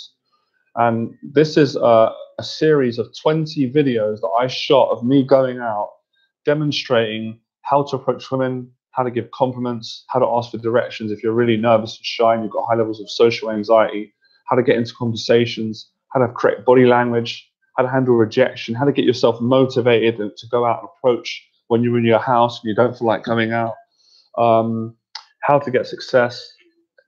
And this is a series of 20 videos that I shot of me going out, demonstrating how to approach women, how to give compliments, how to ask for directions if you're really nervous and shy and you've got high levels of social anxiety, how to get into conversations, how to have correct body language, how to handle rejection, how to get yourself motivated to go out and approach when you're in your house and you don't feel like coming out, how to get success,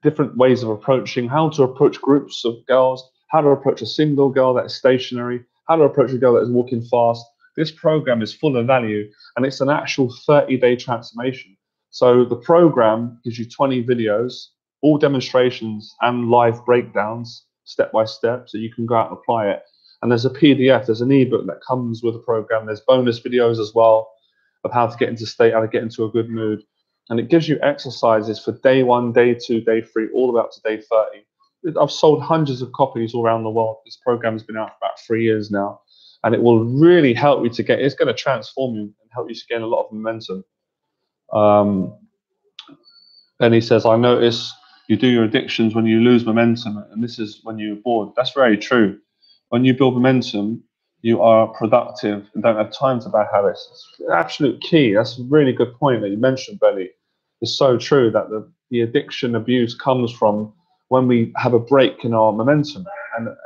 different ways of approaching, how to approach groups of girls, how to approach a single girl that is stationary, how to approach a girl that is walking fast. This program is full of value, and it's an actual 30-day transformation. So the program gives you 20 videos, all demonstrations and live breakdowns, step by step, so you can go out and apply it. And there's a PDF, there's an ebook that comes with the program. There's bonus videos as well of how to get into state, how to get into a good mood. And it gives you exercises for day 1, day 2, day 3, all the way up to day 30. I've sold hundreds of copies all around the world. This program has been out for about 3 years now. And it will really help you to get, it's going to transform you and help you to gain a lot of momentum. And he says, I notice you do your addictions when you lose momentum, and this is when you're bored. That's very true. When you build momentum, you are productive and don't have time for bad habits. It's an absolute key. That's a really good point that you mentioned, Benny. It's so true that the addiction abuse comes from when we have a break in our momentum.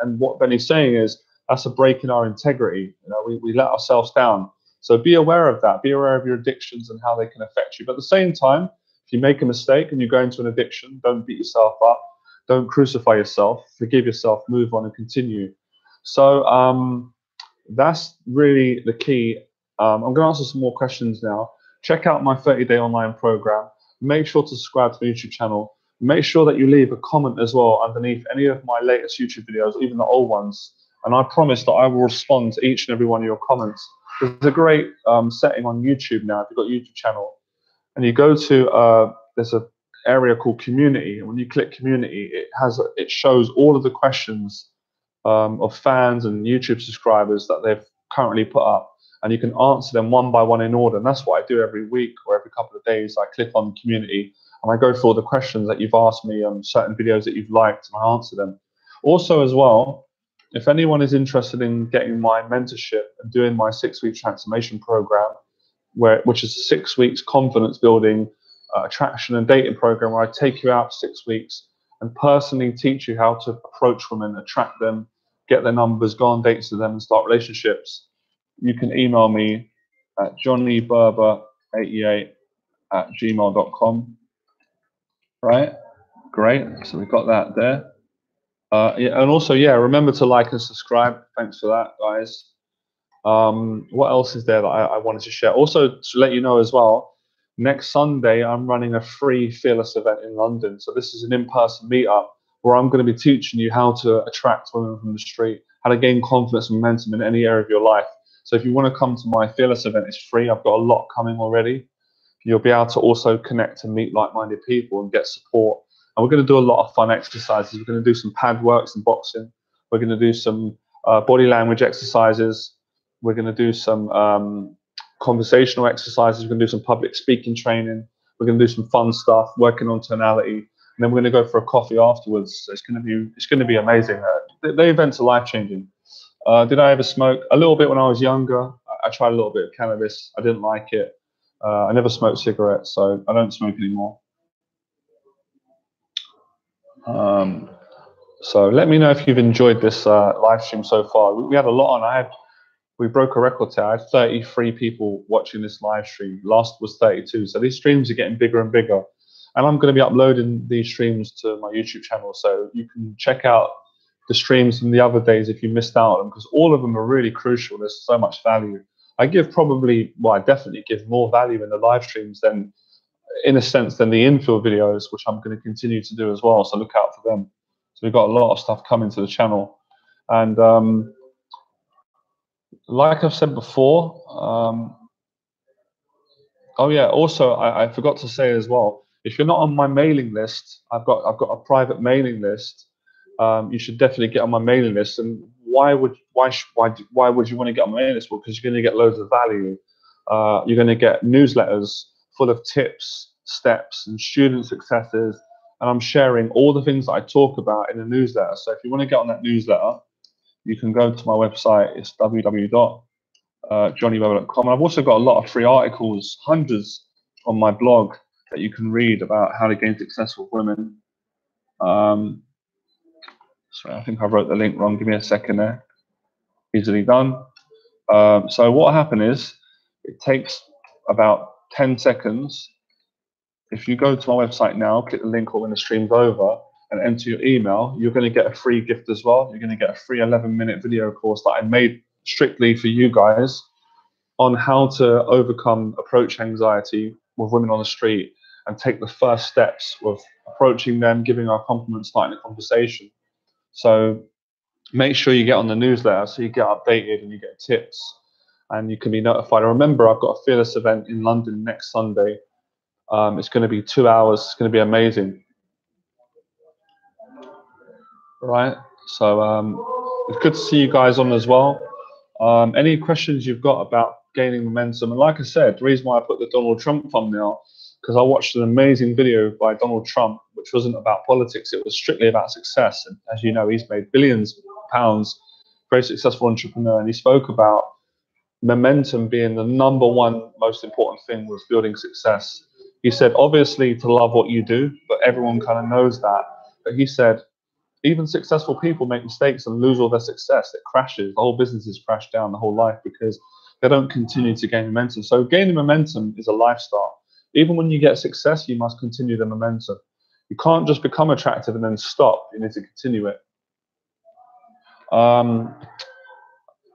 And what Benny's saying is that's a break in our integrity. We let ourselves down. So be aware of that. Be aware of your addictions and how they can affect you. But at the same time, if you make a mistake and you go into an addiction, don't beat yourself up. Don't crucify yourself. Forgive yourself. Move on and continue. So that's really the key. I'm going to answer some more questions now. Check out my 30-day online program. Make sure to subscribe to my YouTube channel. Make sure that you leave a comment as well underneath any of my latest YouTube videos, even the old ones. And I promise that I will respond to each and every one of your comments. There's a great setting on YouTube now. If you've got a YouTube channel, and you go to there's an area called Community, and when you click Community, it shows all of the questions of fans and YouTube subscribers that they've currently put up, and you can answer them one by one in order. And that's what I do every week or every couple of days. I click on Community and I go through all the questions that you've asked me on certain videos that you've liked, and I answer them. Also as well, if anyone is interested in getting my mentorship and doing my 6-week transformation program, which is 6 weeks confidence building, attraction and dating program, where I take you out 6 weeks and personally teach you how to approach women, attract them, get their numbers, go on dates with them, and start relationships, you can email me at johnnyberba88@gmail.com. Right? Great. So we've got that there. Yeah, and also, yeah, remember to like and subscribe. Thanks for that, guys. What else is there that I wanted to share? Also, to let you know as well, next Sunday, I'm running a free Fearless event in London. So this is an in-person meetup where I'm going to be teaching you how to attract women from the street, how to gain confidence and momentum in any area of your life. So if you want to come to my Fearless event, it's free. I've got a lot coming already. You'll be able to also connect and meet like-minded people and get support. And we're going to do a lot of fun exercises. We're going to do some pad works and boxing. We're going to do some body language exercises. We're going to do some conversational exercises. We're going to do some public speaking training. We're going to do some fun stuff, working on tonality, and then we're going to go for a coffee afterwards. So it's going to be amazing. The events are life-changing. Did I ever smoke? A little bit when I was younger. I tried a little bit of cannabis. I didn't like it. I never smoked cigarettes, so I don't smoke anymore. So let me know if you've enjoyed this live stream so far. We had a lot on. We broke a record today. I had 33 people watching this live stream. Last was 32. So these streams are getting bigger and bigger. And I'm going to be uploading these streams to my YouTube channel. So you can check out the streams from the other days if you missed out on them, because all of them are really crucial. There's so much value. I definitely give more value in the live streams than, in a sense, than the infill videos, which I'm going to continue to do as well. So look out for them. So we've got a lot of stuff coming to the channel. And like I've said before, oh yeah, also I forgot to say as well, if you're not on my mailing list, I've got a private mailing list. You should definitely get on my mailing list. And why would you want to get on my mailing list? Well, because you're going to get loads of value. You're going to get newsletters full of tips, steps, and student successes. And I'm sharing all the things that I talk about in the newsletter. So if you want to get on that newsletter, you can go to my website. It's www.johnnyberba.com. I've also got a lot of free articles, hundreds, on my blog that you can read about how to gain success with women. Sorry, I think I wrote the link wrong. Give me a second there. Easily done. So what happened is, it takes about 10 seconds. If you go to my website now, click the link or when the stream's over, and enter your email, you're going to get a free gift as well. You're going to get a free 11-minute video course that I made strictly for you guys on how to overcome approach anxiety with women on the street and take the first steps with approaching them, giving our compliments, starting a conversation. So make sure you get on the newsletter so you get updated and you get tips and you can be notified. And remember, I've got a Fearless event in London next Sunday. It's going to be 2 hours. It's going to be amazing. Right. So it's good to see you guys on as well. Any questions you've got about gaining momentum? And like I said, the reason why I put the Donald Trump thumbnail, because I watched an amazing video by Donald Trump, which wasn't about politics. It was strictly about success. And as you know, he's made billions of pounds, very successful entrepreneur. And he spoke about momentum being the #1 most important thing with building success. He said, obviously, to love what you do, but everyone kind of knows that. But he said, even successful people make mistakes and lose all their success. It crashes. The whole business is crashed down, the whole life, because they don't continue to gain momentum. So gaining momentum is a lifestyle. Even when you get success, you must continue the momentum. You can't just become attractive and then stop. You need to continue it.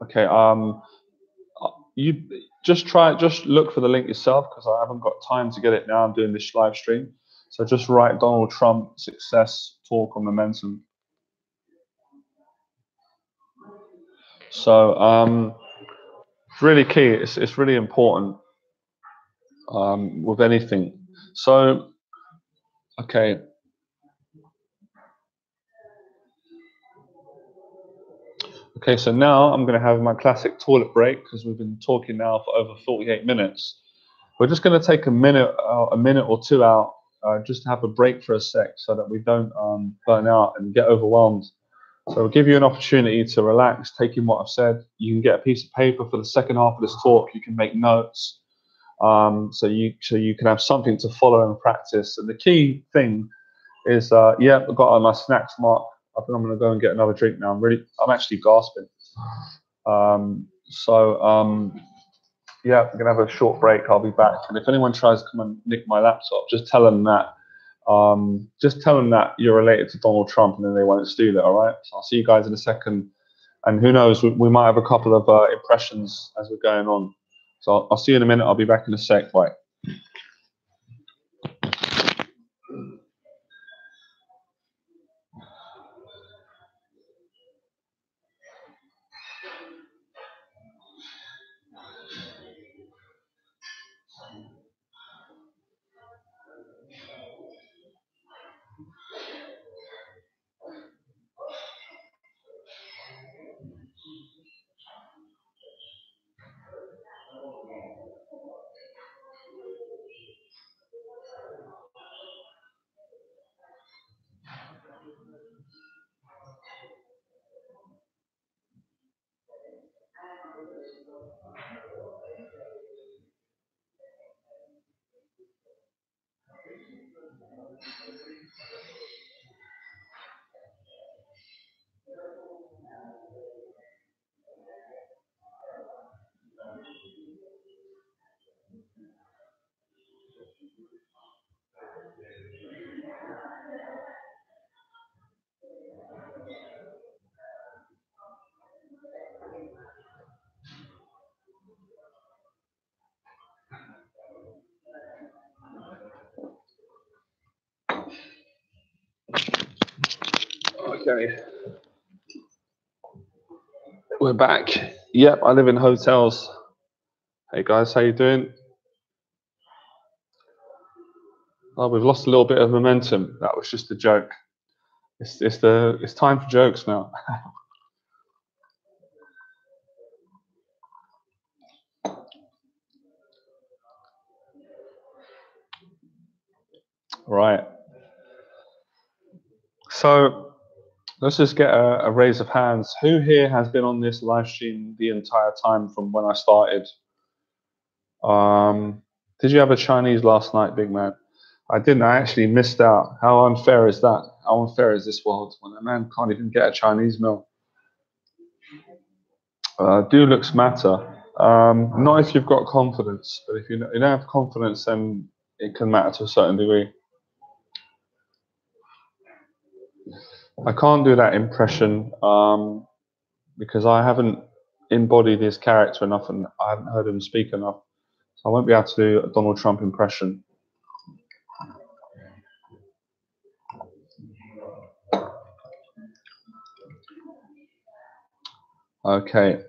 Okay. You just look for the link yourself, because I haven't got time to get it now. I'm doing this live stream. So just write Donald Trump success talk on momentum. So it's really key. It's really important with anything. So, okay. Okay, so now I'm going to have my classic toilet break, because we've been talking now for over 48 minutes. We're just going to take a minute or two out, just to have a break for a sec, so that we don't burn out and get overwhelmed. So I'll give you an opportunity to relax, take in what I've said. You can get a piece of paper for the second half of this talk. You can make notes, so you can have something to follow and practice. And the key thing is, yeah, I've got my snacks mark. I think I'm going to go and get another drink now. I'm actually gasping. Yeah, we're going to have a short break. I'll be back. And if anyone tries to come and nick my laptop, just tell them that. You're related to Donald Trump, and then they won't steal it. All right. So I'll see you guys in a second. And who knows, we might have a couple of impressions as we're going on. So I'll see you in a minute. I'll be back in a sec. Bye. Okay, we're back. Yep, I live in hotels. Hey guys, how you doing? Oh, we've lost a little bit of momentum. That was just a joke. It's time for jokes now. Right. So let's just get a raise of hands. Who here has been on this live stream the entire time from when I started? Did you have a Chinese last night, big man? I didn't. I actually missed out. How unfair is that? How unfair is this world when a man can't even get a Chinese meal? Do looks matter. Not if you've got confidence, but if you don't have confidence, then it can matter to a certain degree. I can't do that impression because I haven't embodied his character enough and I haven't heard him speak enough. So I won't be able to do a Donald Trump impression. Okay.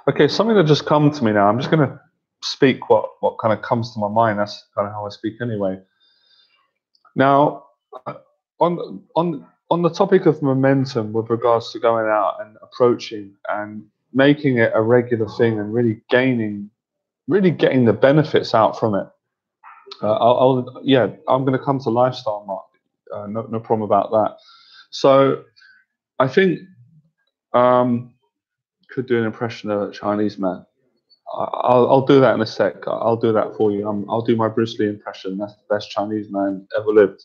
Okay, something that just come to me now. I'm just going to speak what kind of comes to my mind. That's kind of how I speak anyway. Now, on the topic of momentum with regards to going out and approaching and making it a regular thing and really getting the benefits out from it. I'm going to come to lifestyle, Mark. No problem about that. So I think could do an impression of a Chinese man. I'll do that in a sec. I'll do that for you. I'll do my Bruce Lee impression. That's the best Chinese man ever lived.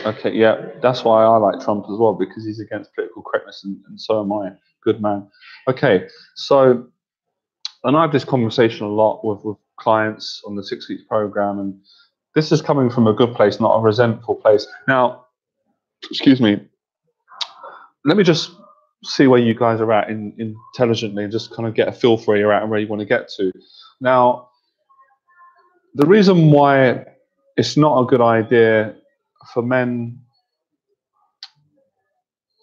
Okay, yeah, that's why I like Trump as well, because he's against political correctness, and so am I. Good man. Okay, so, and I have this conversation a lot with clients on the 6 weeks program, and this is coming from a good place, not a resentful place. Now, excuse me, let me just see where you guys are at intelligently and just kind of get a feel for where you're at and where you want to get to. Now, the reason why it's not a good idea for men,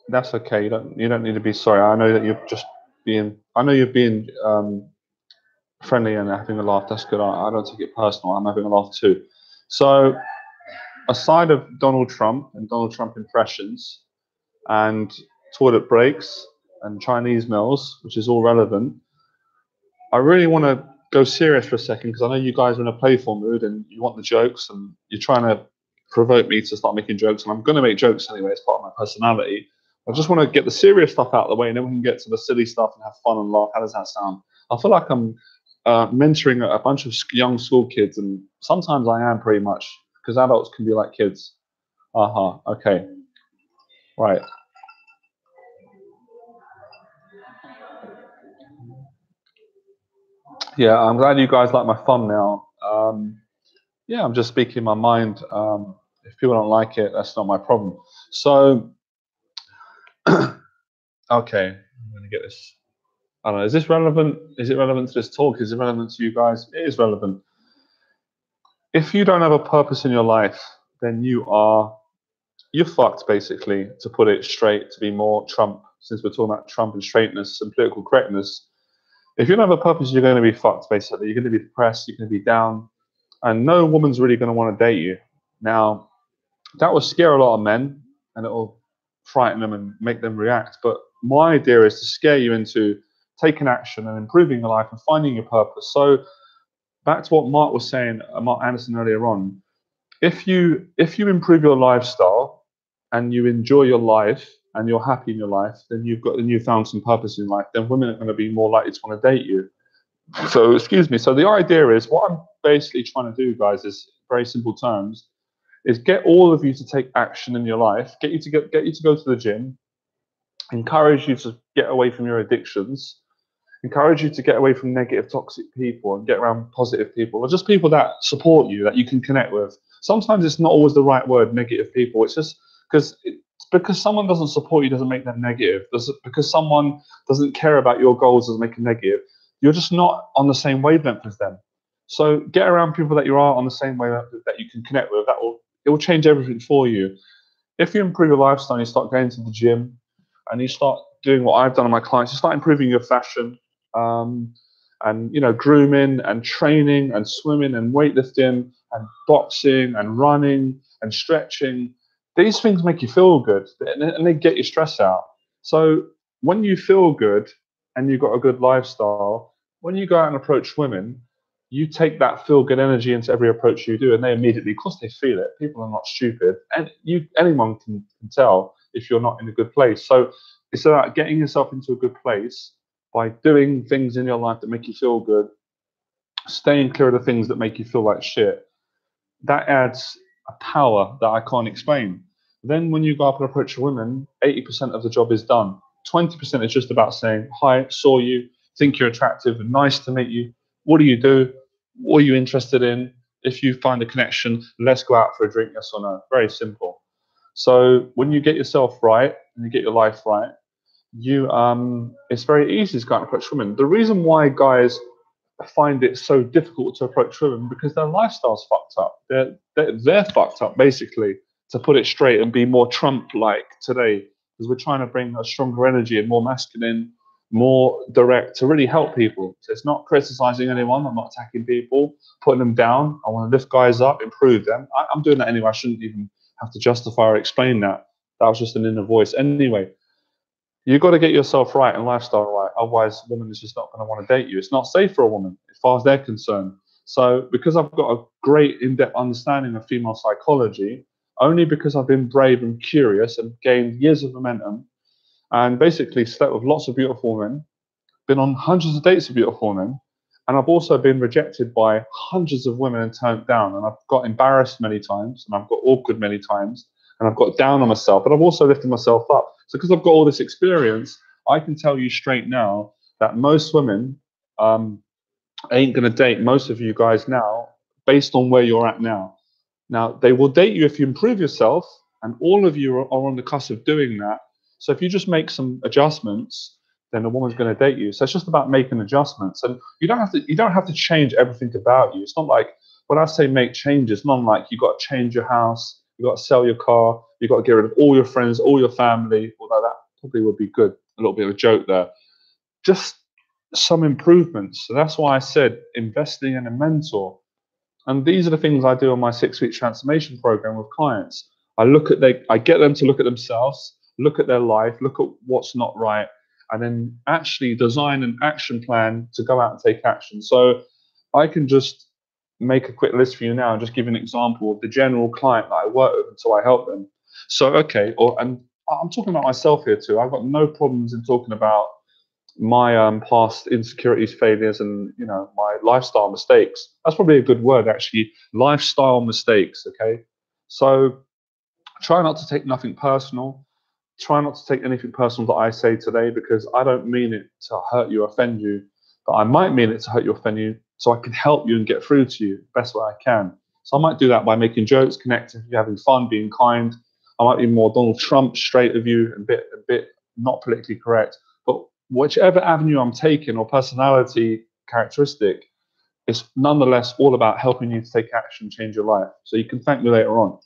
that's okay. You don't need to be sorry. I know that you're just being. I know you're being friendly and having a laugh. That's good. I don't take it personal. I'm having a laugh too. So, aside of Donald Trump and Donald Trump impressions and toilet breaks and Chinese meals, which is all relevant, I really want to go serious for a second because I know you guys are in a playful mood and you want the jokes and you're trying to provoke me to start making jokes, and I'm going to make jokes anyway. It's part of my personality. I just want to get the serious stuff out of the way, and then we can get to the silly stuff and have fun and laugh. How does that sound? I feel like I'm mentoring a bunch of young school kids, and sometimes I am pretty much, because adults can be like kids. Okay. Right. Yeah, I'm glad you guys like my thumbnail. Yeah, I'm just speaking my mind. If people don't like it, that's not my problem. So, okay, I'm going to get this. I don't know, is this relevant? Is it relevant to this talk? Is it relevant to you guys? It is relevant. If you don't have a purpose in your life, then you're fucked, basically, to put it straight, to be more Trump, since we're talking about Trump and straightness and political correctness. If you don't have a purpose, you're going to be fucked, basically. You're going to be depressed, you're going to be down, and no woman's really going to want to date you. Now, that will scare a lot of men, and it will frighten them and make them react. But my idea is to scare you into taking action and improving your life and finding your purpose. So back to what Mark was saying, Mark Anderson earlier on, if you improve your lifestyle and you enjoy your life and you're happy in your life, then you've found some purpose in life. Then women are going to be more likely to want to date you. So excuse me. So the idea is, what I'm basically trying to do, guys, is very simple terms, is get all of you to take action in your life, get you to go to the gym, encourage you to get away from your addictions, encourage you to get away from negative, toxic people and get around positive people, or just people that support you, that you can connect with. Sometimes it's not always the right word, negative people. It's just because someone doesn't support you doesn't make them negative. Because someone doesn't care about your goals doesn't make them negative. You're just not on the same wavelength as them. So get around people that you are on the same wavelength that you can connect with. It will change everything for you. If you improve your lifestyle, you start going to the gym, and you start doing what I've done on my clients. You start improving your fashion, and grooming and training and swimming and weightlifting and boxing and running and stretching. These things make you feel good, and they get your stress out. So when you feel good and you've got a good lifestyle, when you go out and approach women, you take that feel good energy into every approach you do, and they immediately, of course, they feel it. People are not stupid, and anyone can tell if you're not in a good place. So it's about getting yourself into a good place by doing things in your life that make you feel good, staying clear of the things that make you feel like shit. That adds a power that I can't explain. Then when you go up and approach a woman, 80% of the job is done. 20% is just about saying, hi, saw you, think you're attractive, nice to meet you. What do you do? What are you interested in? If you find a connection, let's go out for a drink, yes or no. Very simple. So when you get yourself right and you get your life right, it's very easy to go out and approach women. The reason why guys find it so difficult to approach women because their lifestyle's fucked up. They're fucked up, basically, to put it straight and be more Trump-like today, because we're trying to bring a stronger energy and more masculine, more direct to really help people. So it's not criticizing anyone. I'm not attacking people, putting them down. I want to lift guys up, improve them. I'm doing that anyway. I shouldn't even have to justify or explain that. That was just an inner voice. Anyway, you've got to get yourself right and lifestyle right. Otherwise, a woman is just not going to want to date you. It's not safe for a woman, as far as they're concerned. So because I've got a great in-depth understanding of female psychology, only because I've been brave and curious and gained years of momentum, and basically slept with lots of beautiful women, been on hundreds of dates with beautiful women, and I've also been rejected by hundreds of women and turned down. And I've got embarrassed many times, and I've got awkward many times, and I've got down on myself, but I've also lifted myself up. So because I've got all this experience, I can tell you straight now that most women ain't going to date most of you guys now based on where you're at now. Now, they will date you if you improve yourself, and all of you are on the cusp of doing that. So if you just make some adjustments, then a woman's going to date you. So it's just about making adjustments, and you don't have to change everything about you. It's not like when I say make changes, not like you got to change your house, you got to sell your car, you got to get rid of all your friends, all your family. Although that probably would be good. A little bit of a joke there. Just some improvements. So that's why I said investing in a mentor. And these are the things I do on my 6-week transformation program with clients. I get them to look at themselves, look at their life, look at what's not right, and then actually design an action plan to go out and take action. So I can just make a quick list for you now and just give you an example of the general client that I work with until I help them. So, okay, and I'm talking about myself here too. I've got no problems in talking about my past insecurities, failures, and my lifestyle mistakes. That's probably a good word, actually. Lifestyle mistakes. Okay, so try not to take nothing personal. Try not to take anything personal that I say today, because I don't mean it to hurt you, offend you, but I might mean it to hurt you, offend you, so I can help you and get through to you the best way I can. So I might do that by making jokes, connecting, having fun, being kind. I might be more Donald Trump, straight of you, a bit not politically correct. But whichever avenue I'm taking or personality characteristic, it's nonetheless all about helping you to take action, change your life. So you can thank me later on.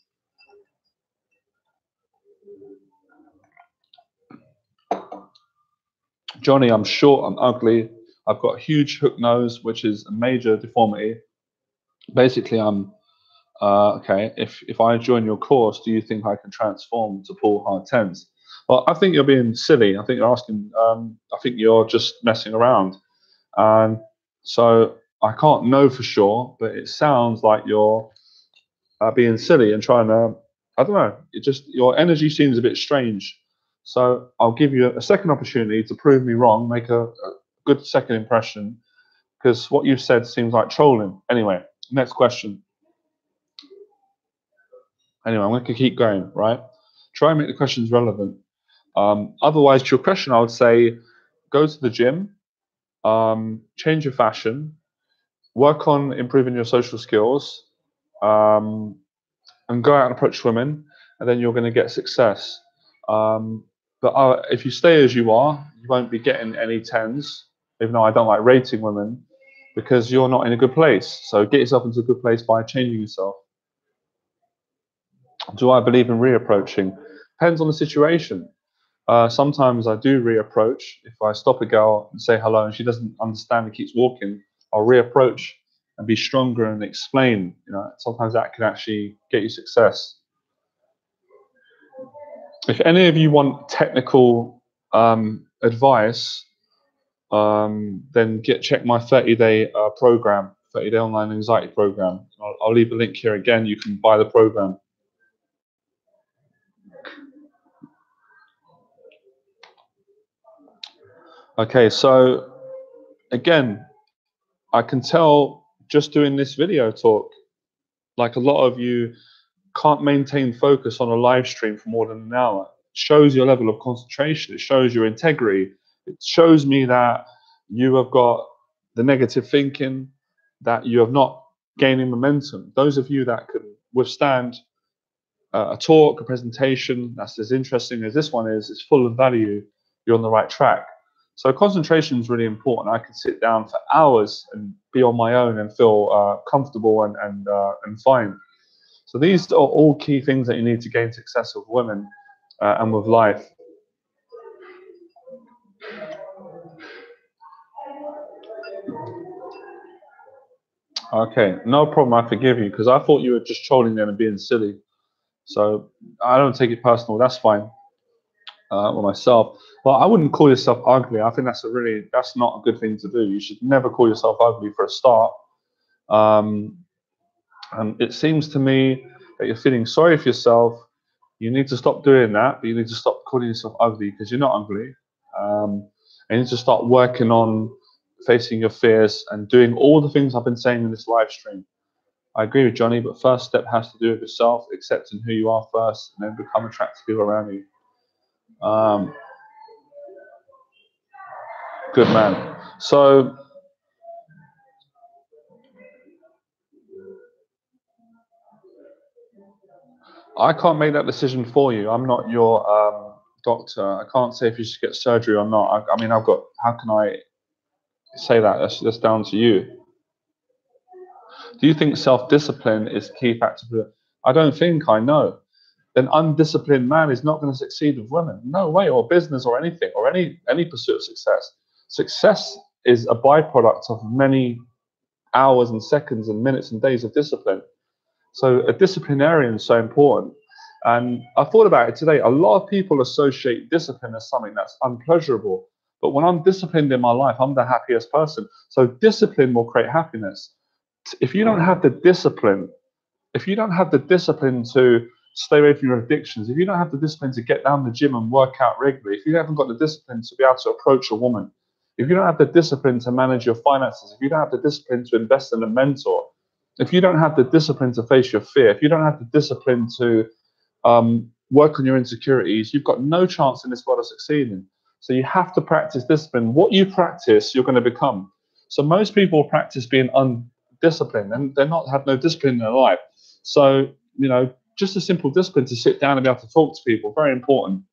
Johnny, I'm short, I'm ugly, I've got a huge hook nose, which is a major deformity. Basically, I'm okay. If I join your course, do you think I can transform to pull hard tens? Well, I think you're being silly. I think you're asking. I think you're just messing around. And so I can't know for sure, but it sounds like you're being silly and trying to. I don't know. It just your energy seems a bit strange. So I'll give you a second opportunity to prove me wrong, make a good second impression, because what you've said seems like trolling. Anyway, next question. Anyway, I'm going to keep going, right? Try and make the questions relevant. Otherwise, to your question, I would say go to the gym, change your fashion, work on improving your social skills, um, and go out and approach women, and then you're going to get success. But if you stay as you are, you won't be getting any tens, even though I don't like rating women, because you're not in a good place. So get yourself into a good place by changing yourself. Do I believe in reapproaching? Depends on the situation. Sometimes I do reapproach. If I stop a girl and say hello and she doesn't understand and keeps walking, I'll reapproach and be stronger and explain. Sometimes that can actually get you success. If any of you want technical advice, then check my 30-day program, 30-day online anxiety program. I'll leave a link here again. You can buy the program. Okay, so again, I can tell just doing this video talk, like a lot of you can't maintain focus on a live stream for more than an hour. It shows your level of concentration. It shows your integrity. It shows me that you have got the negative thinking, that you have not gaining momentum. Those of you that can withstand a talk, a presentation that's as interesting as this one is, it's full of value, you're on the right track. So concentration is really important. I can sit down for hours and be on my own and feel comfortable and fine. So these are all key things that you need to gain success with women and with life. Okay, no problem. I forgive you because I thought you were just trolling them and being silly. So I don't take it personal. That's fine. With myself, well, I wouldn't call yourself ugly. I think that's not a good thing to do. You should never call yourself ugly for a start. And it seems to me that you're feeling sorry for yourself. You need to stop doing that, but you need to stop calling yourself ugly because you're not ugly. And you need to start working on facing your fears and doing all the things I've been saying in this live stream. I agree with Johnny, but first step has to do with yourself, accepting who you are first, and then become attracted to people around you. Good man. So I can't make that decision for you. I'm not your doctor. I can't say if you should get surgery or not. I mean, how can I say that? That's down to you. Do you think self-discipline is a key factor for it? I don't think I know. An undisciplined man is not going to succeed with women. No way, or business or anything, or any pursuit of success. Success is a byproduct of many hours and seconds and minutes and days of discipline. So a disciplinarian is so important. And I thought about it today. A lot of people associate discipline as something that's unpleasurable. But when I'm disciplined in my life, I'm the happiest person. So discipline will create happiness. If you don't have the discipline, to stay away from your addictions, if you don't have the discipline to get down the gym and work out regularly, if you haven't got the discipline to be able to approach a woman, if you don't have the discipline to manage your finances, if you don't have the discipline to invest in a mentor, if you don't have the discipline to face your fear, if you don't have the discipline to work on your insecurities, you've got no chance in this world of succeeding. So you have to practice discipline. What you practice, you're going to become. So most people practice being undisciplined, and have no discipline in their life. So, just a simple discipline to sit down and be able to talk to people, very important.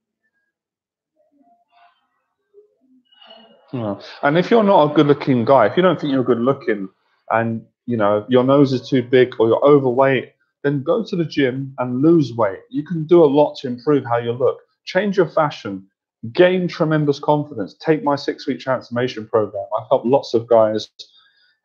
And if you're not a good-looking guy, if you don't think you're good-looking, and your nose is too big or you're overweight, then go to the gym and lose weight. You can do a lot to improve how you look. Change your fashion, gain tremendous confidence. Take my 6-week transformation program. I've helped lots of guys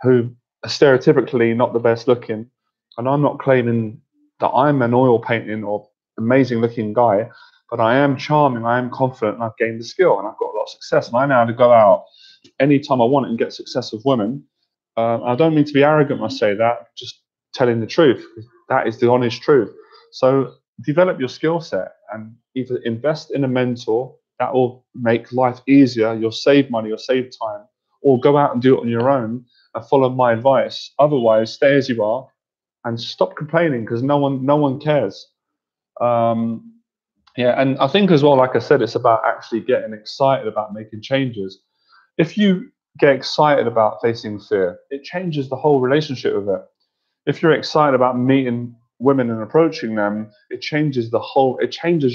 who are stereotypically not the best looking, and I'm not claiming that I'm an oil painting or amazing looking guy, but I am charming, I am confident, and I've gained the skill, and I've got a lot of success, and I know how to go out anytime I want and get success with women. I don't mean to be arrogant when I say that, just telling the truth. That is the honest truth. So develop your skill set and either invest in a mentor that will make life easier, you'll save money, you'll save time, or go out and do it on your own and follow my advice. Otherwise, stay as you are and stop complaining because no one cares. Yeah, and I think as well, like I said, it's about actually getting excited about making changes. If you get excited about facing fear, it changes the whole relationship with it. If you're excited about meeting women and approaching them, it changes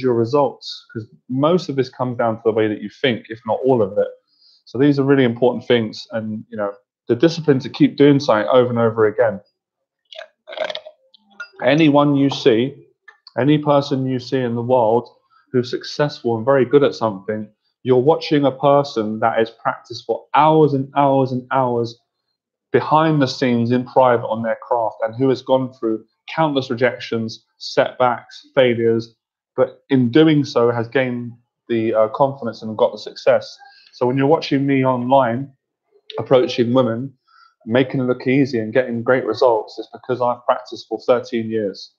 your results, because most of this comes down to the way that you think, if not all of it. So these are really important things, and the discipline to keep doing something over and over again. Anyone you see, any person you see in the world who's successful and very good at something, you're watching a person that has practiced for hours and hours and hours behind the scenes in private on their craft, and who has gone through countless rejections, setbacks, failures, but in doing so has gained the confidence and got the success. So when you're watching me online approaching women, making it look easy and getting great results, it's because I've practiced for 13 years.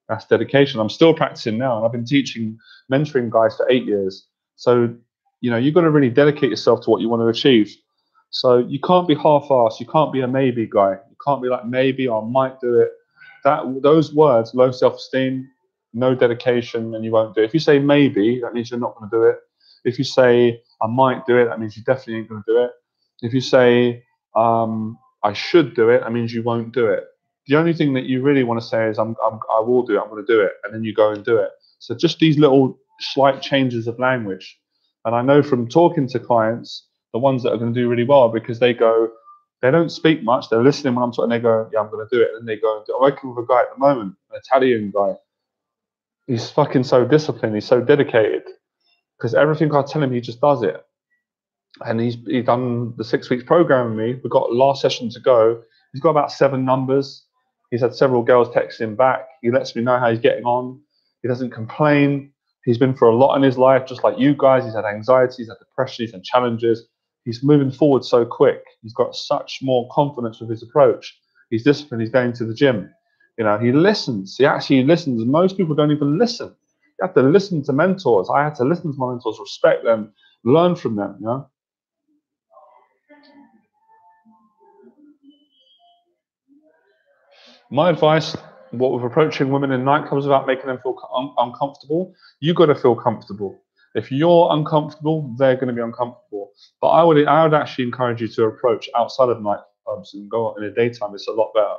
That's dedication. I'm still practicing now, and I've been teaching, mentoring guys for 8 years. So, you've got to really dedicate yourself to what you want to achieve. So you can't be half-assed. You can't be a maybe guy. You can't be like, maybe I might do it. Those words, low self-esteem, no dedication, and you won't do it. If you say maybe, that means you're not going to do it. If you say I might do it, that means you definitely ain't going to do it. If you say I should do it, that means you won't do it. The only thing that you really want to say is I will do it. I'm going to do it, and then you go and do it. So just these little slight changes of language. And I know from talking to clients, the ones that are going to do really well, because they don't speak much. They're listening when I'm talking. They go, yeah, I'm going to do it. And then they go and do it. I'm working with a guy at the moment, an Italian guy. He's fucking so disciplined. He's so dedicated, because everything I tell him, he just does it. And he's done the 6 weeks program with me. We've got last session to go. He's got about 7 numbers. He's had several girls text him back. He lets me know how he's getting on. He doesn't complain. He's been through a lot in his life, just like you guys. He's had anxiety, he's had depression, he's had challenges. He's moving forward so quick. He's got such more confidence with his approach. He's disciplined. He's going to the gym. He listens. He actually listens. Most people don't even listen. You have to listen to mentors. I had to listen to my mentors, respect them, learn from them. My advice, what with approaching women in nightclubs, about making them feel uncomfortable, you got to feel comfortable. If you're uncomfortable, they're going to be uncomfortable. But I would actually encourage you to approach outside of nightclubs and go out in the daytime. It's a lot better.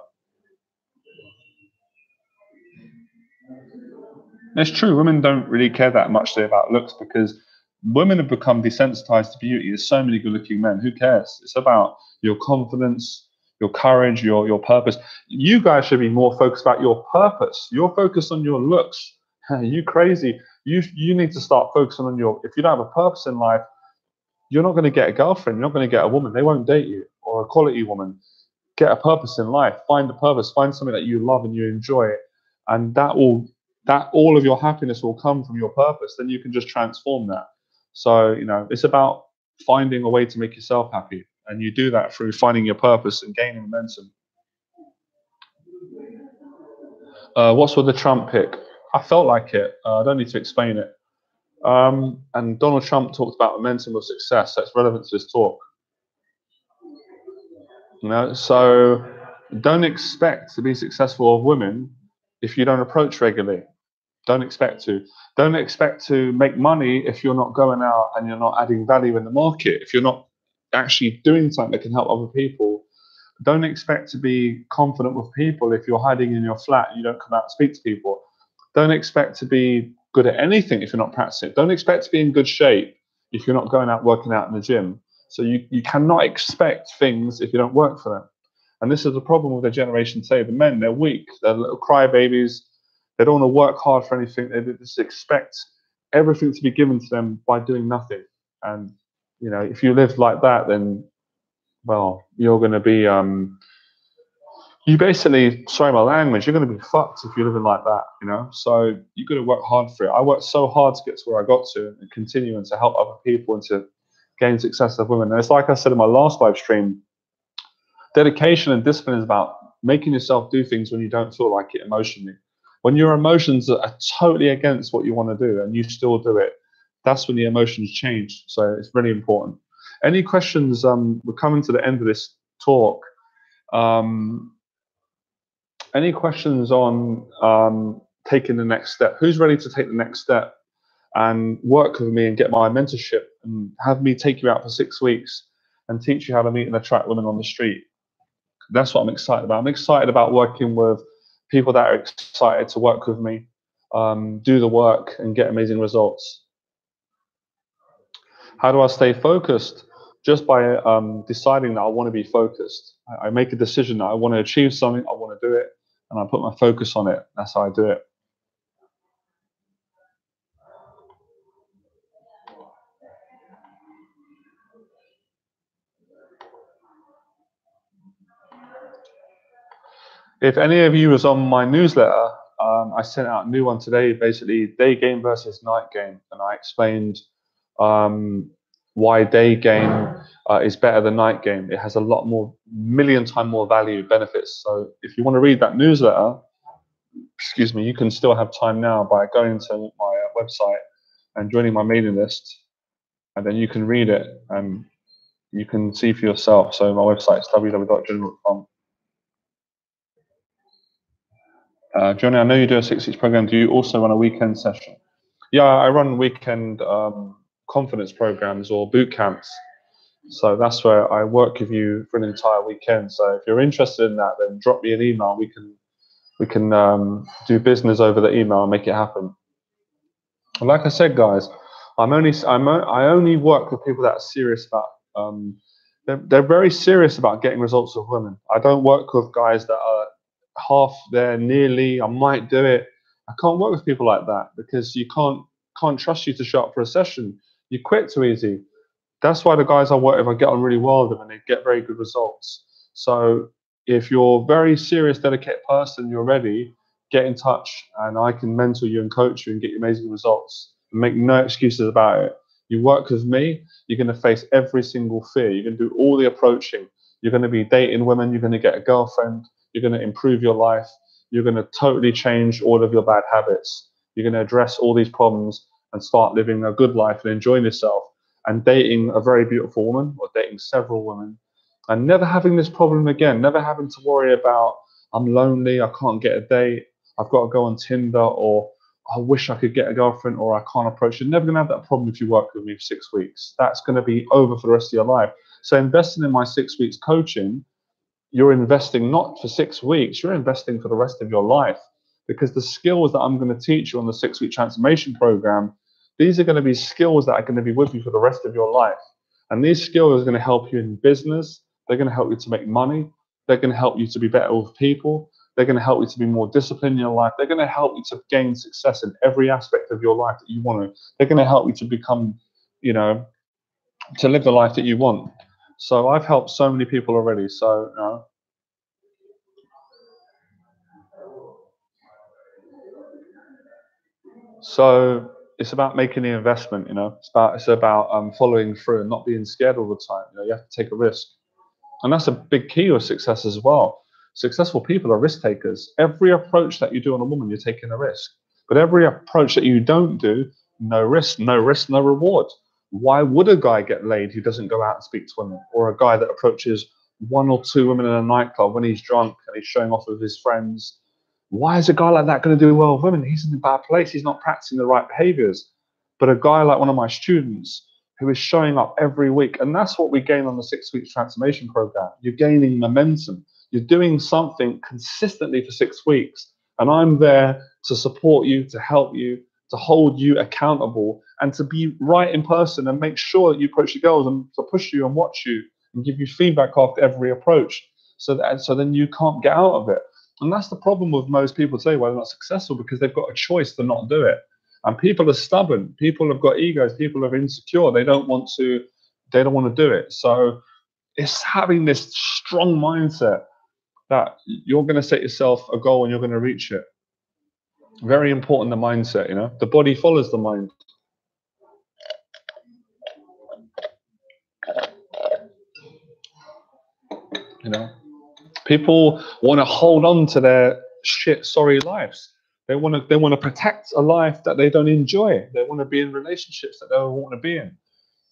It's true. Women don't really care that much about looks, because women have become desensitized to beauty. There's so many good-looking men. Who cares? It's about your confidence, your courage, your purpose. You guys should be more focused about your purpose. You're focused on your looks. You crazy. You need to start focusing on if you don't have a purpose in life, you're not going to get a girlfriend. You're not going to get a woman. They won't date you, or a quality woman. Get a purpose in life. Find a purpose. Find something that you love and you enjoy, and that all of your happiness will come from your purpose. Then you can just transform that. So it's about finding a way to make yourself happy, and you do that through finding your purpose and gaining momentum. What's with the Trump pick? I felt like it. I don't need to explain it. And Donald Trump talked about momentum of success. That's relevant to this talk. So don't expect to be successful of women if you don't approach regularly. Don't expect to. Don't expect to make money if you're not going out and you're not adding value in the market. If you're not actually doing something that can help other people. Don't expect to be confident with people if you're hiding in your flat and you don't come out and speak to people. Don't expect to be good at anything if you're not practicing. Don't expect to be in good shape if you're not going out working out in the gym. So you cannot expect things if you don't work for them. And this is the problem with the generation today. The men, they're weak. They're little crybabies. They don't want to work hard for anything. They just expect everything to be given to them by doing nothing. And if you live like that, then you're going to be you basically, sorry my language, you're going to be fucked if you're living like that. So you've got to work hard for it. I worked so hard to get to where I got to, and continue, and to help other people, and to gain success of women. And it's like I said in my last live stream, dedication and discipline is about making yourself do things when you don't feel like it emotionally. When your emotions are totally against what you want to do and you still do it, that's when the emotions change. So it's really important. Any questions? We're coming to the end of this talk. Any questions on taking the next step? Who's ready to take the next step and work with me and get my mentorship and have me take you out for 6 weeks and teach you how to meet and attract women on the street. That's what I'm excited about. I'm excited about working with people that are excited to work with me, do the work, and get amazing results. How do I stay focused? Just by deciding that I want to be focused. I make a decision that I want to achieve something, I want to do it, and I put my focus on it. That's how I do it. If any of you was on my newsletter, I sent out a new one today, basically day game versus night game, and I explained why day game is better than night game. It has a lot more, million times more value, benefits. So if you want to read that newsletter, excuse me, you can still have time now by going to my website and joining my mailing list, and then you can read it and you can see for yourself. So my website is www.general.com. Johnny, I know you do a 6-week program. Do you also run a weekend session? Yeah, I run weekend confidence programs or boot camps. So that's where I work with you for an entire weekend. So if you're interested in that, then drop me an email. We can do business over the email and make it happen. And like I said, guys, I only work with people that are serious about. They're very serious about getting results with women. I don't work with guys that are half there, nearly. I might do it. I can't work with people like that because you can't trust you to show up for a session. You quit too easy. That's why the guys I work with, I get on really well with them and they get very good results. So if you're a very serious, dedicated person, you're ready, get in touch and I can mentor you and coach you and get you amazing results. And make no excuses about it. You work with me, you're going to face every single fear. You're going to do all the approaching. You're going to be dating women. You're going to get a girlfriend. You're going to improve your life. You're going to totally change all of your bad habits. You're going to address all these problems and start living a good life and enjoying yourself and dating a very beautiful woman or dating several women and never having this problem again, never having to worry about, I'm lonely, I can't get a date, I've got to go on Tinder, or I wish I could get a girlfriend, or I can't approach. You're never going to have that problem if you work with me for 6 weeks. That's going to be over for the rest of your life. So investing in my 6 weeks coaching, you're investing not for 6 weeks, you're investing for the rest of your life, because the skills that I'm going to teach you on the 6-week transformation program, these are going to be skills that are going to be with you for the rest of your life. And these skills are going to help you in business. They're going to help you to make money. They're going to help you to be better with people. They're going to help you to be more disciplined in your life. They're going to help you to gain success in every aspect of your life that you want to. They're going to help you to become, to live the life that you want. So I've helped so many people already. So, So it's about making the investment, It's about following through and not being scared all the time. You have to take a risk, and that's a big key of success as well. Successful people are risk takers. Every approach that you do on a woman, you're taking a risk. But every approach that you don't do, no risk, no risk, no reward. Why would a guy get laid who doesn't go out and speak to women, or a guy that approaches 1 or 2 women in a nightclub when he's drunk and he's showing off with his friends? Why is a guy like that going to do well with women? He's in a bad place. He's not practicing the right behaviors. But a guy like one of my students who is showing up every week, and that's what we gain on the 6 weeks transformation program. You're gaining momentum. You're doing something consistently for 6 weeks. And I'm there to support you, to help you, to hold you accountable, and to be right in person and make sure that you approach your goals and to push you and watch you and give you feedback after every approach. So then you can't get out of it. And that's the problem with most people today, why they're not successful, because they've got a choice to not do it. And people are stubborn. People have got egos. People are insecure. They don't want to do it. So it's having this strong mindset that you're going to set yourself a goal and you're going to reach it. Very important, the mindset, The body follows the mind. People want to hold on to their sorry lives. They want to protect a life that they don't enjoy. They want to be in relationships that they don't want to be in.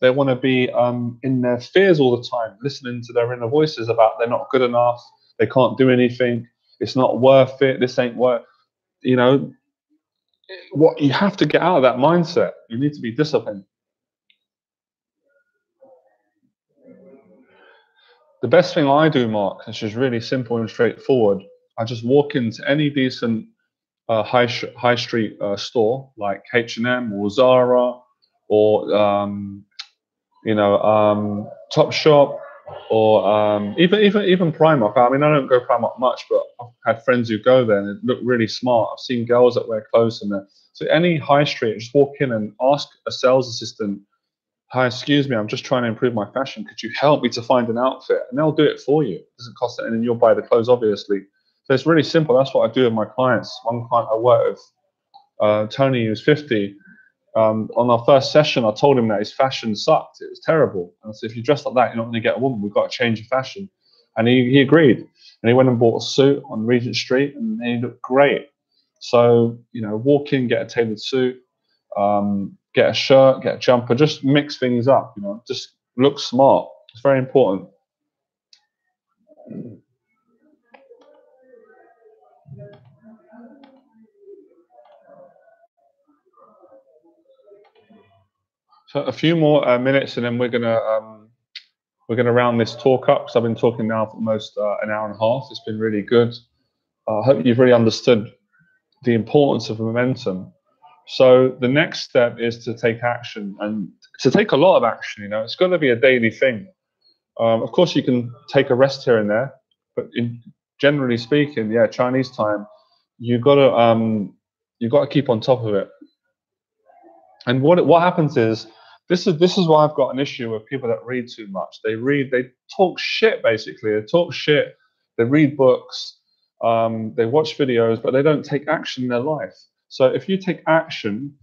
They want to be in their fears all the time, listening to their inner voices about they're not good enough, they can't do anything, it's not worth it, this ain't worth. What you have to get out of that mindset. You need to be disciplined. The best thing I do, Mark, which is really simple and straightforward, I just walk into any decent high street store like H&M or Zara or Topshop or even Primark. I mean, I don't go Primark much, but I've had friends who go there and they look really smart. I've seen girls that wear clothes in there. So any high street, just walk in and ask a sales assistant, "Hi, excuse me, I'm just trying to improve my fashion. Could you help me to find an outfit?" And they'll do it for you. It doesn't cost anything. You'll buy the clothes, obviously. So it's really simple. That's what I do with my clients. One client I work with, Tony, who's 50. On our first session, I told him that his fashion sucked. It was terrible. And I said, if you dress like that, you're not going to get a woman. We've got to change your fashion. And he agreed. And he went and bought a suit on Regent Street, and he looked great. So, walk in, get a tailored suit, get a shirt, get a jumper, just mix things up, just look smart. It's very important. So a few more minutes, and then we're gonna round this talk up, because I've been talking now for almost an hour and a half. It's been really good. I hope you've really understood the importance of momentum. So the next step is to take action, and to take a lot of action. It's got to be a daily thing. Of course, you can take a rest here and there, but generally speaking, yeah, Chinese time, you've got to keep on top of it. And what happens is, this is why I've got an issue with people that read too much. They talk shit, basically. They talk shit. They read books. They watch videos, but they don't take action in their life. So if you take action,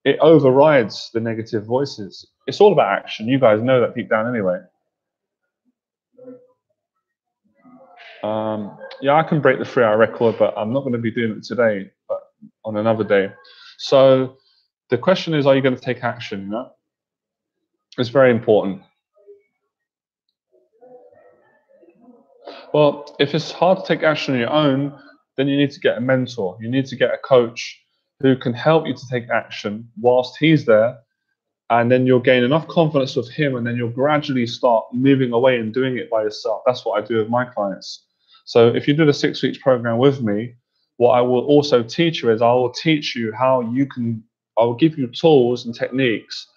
it overrides the negative voices. It's all about action. You guys know that deep down anyway. Yeah, I can break the 3-hour record, but I'm not going to be doing it today, but on another day. So the question is, are you going to take action? It's very important. Well, if it's hard to take action on your own, then you need to get a mentor. You need to get a coach who can help you to take action whilst he's there. And then you'll gain enough confidence with him, and then you'll gradually start moving away and doing it by yourself. That's what I do with my clients. So if you do the 6 weeks program with me, what I will also teach you is, I will teach you how I will give you tools and techniques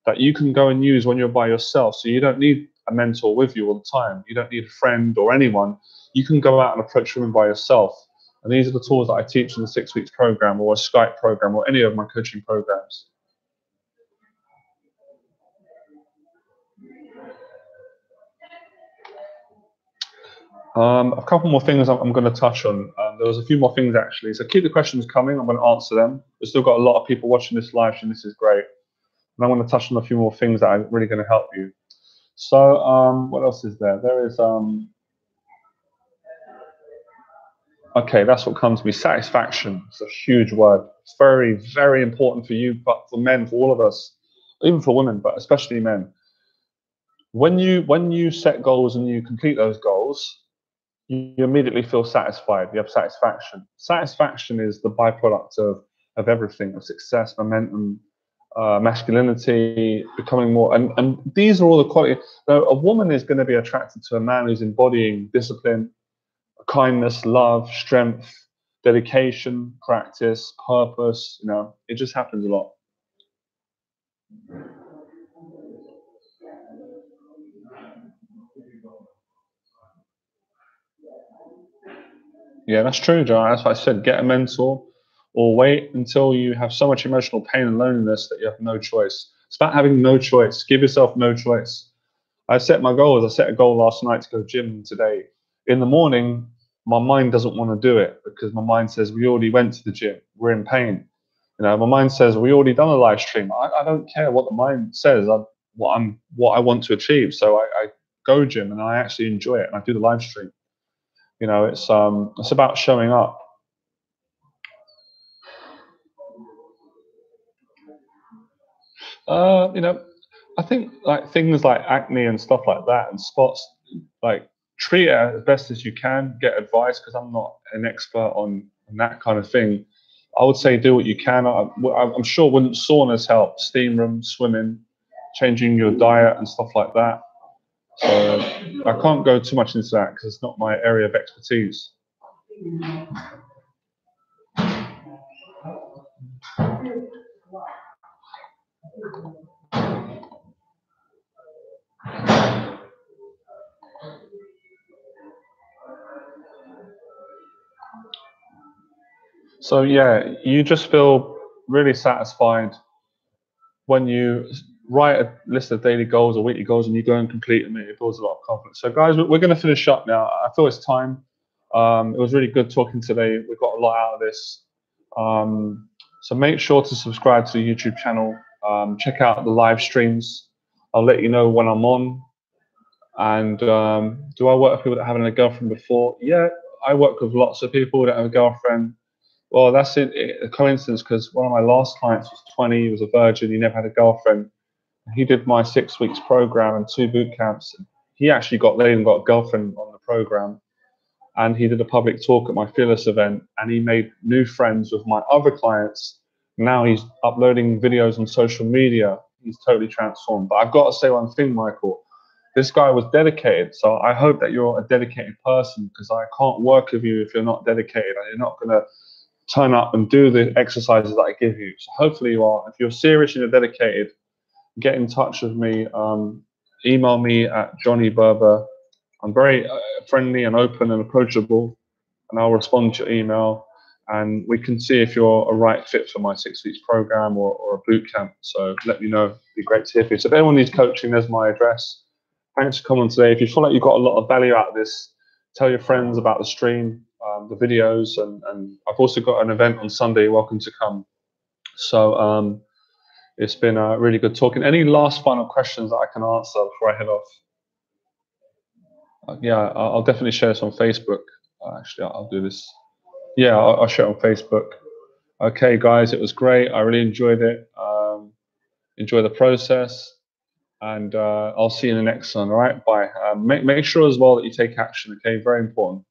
that you can go and use when you're by yourself. So you don't need a mentor with you all the time. You don't need a friend or anyone. You can go out and approach women by yourself. And these are the tools that I teach in the 6 weeks program, or a Skype program, or any of my coaching programs. A couple more things I'm going to touch on. There was a few more things, actually. So keep the questions coming. I'm going to answer them. We've still got a lot of people watching this live stream. This is great. And I want to touch on a few more things that are really going to help you. So what else is there? There is, okay, that's what comes to me. Satisfaction. It's a huge word. It's very, very important for you, but for men, for all of us, even for women, but especially men. When you set goals and you complete those goals, you immediately feel satisfied. You have satisfaction. Satisfaction is the byproduct of everything, of success, momentum, masculinity, becoming more. And these are all the qualities. Now, a woman is going to be attracted to a man who's embodying discipline, kindness, love, strength, dedication, practice, purpose. It just happens a lot. Yeah, that's true, John. That's what I said. Get a mentor, or wait until you have so much emotional pain and loneliness that you have no choice. It's about having no choice. Give yourself no choice. I set my goals. I set a goal last night to go gym today. In the morning, my mind doesn't want to do it, because my mind says, we already went to the gym. We're in pain. My mind says, we already done a live stream. I don't care what the mind says. What I want to achieve. So I go gym, and I actually enjoy it, and I do the live stream. It's about showing up. I think like things like acne and stuff like that, and spots, like, treat it as best as you can. Get advice, because I'm not an expert on that kind of thing. I would say do what you can. I'm sure saunas help, steam rooms, swimming, changing your diet and stuff like that. So I can't go too much into that because it's not my area of expertise. So yeah, you just feel really satisfied when you write a list of daily goals or weekly goals and you go and complete them. It builds a lot of confidence. So guys, we're going to finish up now. I feel it's time. It was really good talking today. We got a lot out of this. So make sure to subscribe to the YouTube channel. Check out the live streams. I'll let you know when I'm on. And do I work with people that haven't had a girlfriend before? Yeah, I work with lots of people that have a girlfriend. Well, that's a coincidence because one of my last clients was 20, he was a virgin, he never had a girlfriend. He did my 6 weeks program and 2 boot camps. He actually got laid and got a girlfriend on the program. And he did a public talk at my Fearless event, and he made new friends with my other clients. Now he's uploading videos on social media. He's totally transformed. But I've got to say one thing, Michael. This guy was dedicated. So I hope that you're a dedicated person, because I can't work with you if you're not dedicated and you're not going to turn up and do the exercises that I give you. So hopefully you are. If you're serious and you're dedicated, get in touch with me. Email me at Johnny Berba. I'm very friendly and open and approachable, and I'll respond to your email, and we can see if you're a right fit for my 6 weeks program or a boot camp. So let me know. It'd be great to hear from you. So if anyone needs coaching, there's my address. Thanks for coming today. If you feel like you got a lot of value out of this, tell your friends about the stream, the videos, and I've also got an event on Sunday. You're welcome to come. So it's been really good talking. Any last final questions that I can answer before I head off? Yeah, I'll definitely share this on Facebook. Actually, I'll do this. Yeah, I'll share it on Facebook. Okay, guys, it was great. I really enjoyed it. Enjoy the process, and I'll see you in the next one. All right, bye. Make sure as well that you take action. Okay, very important.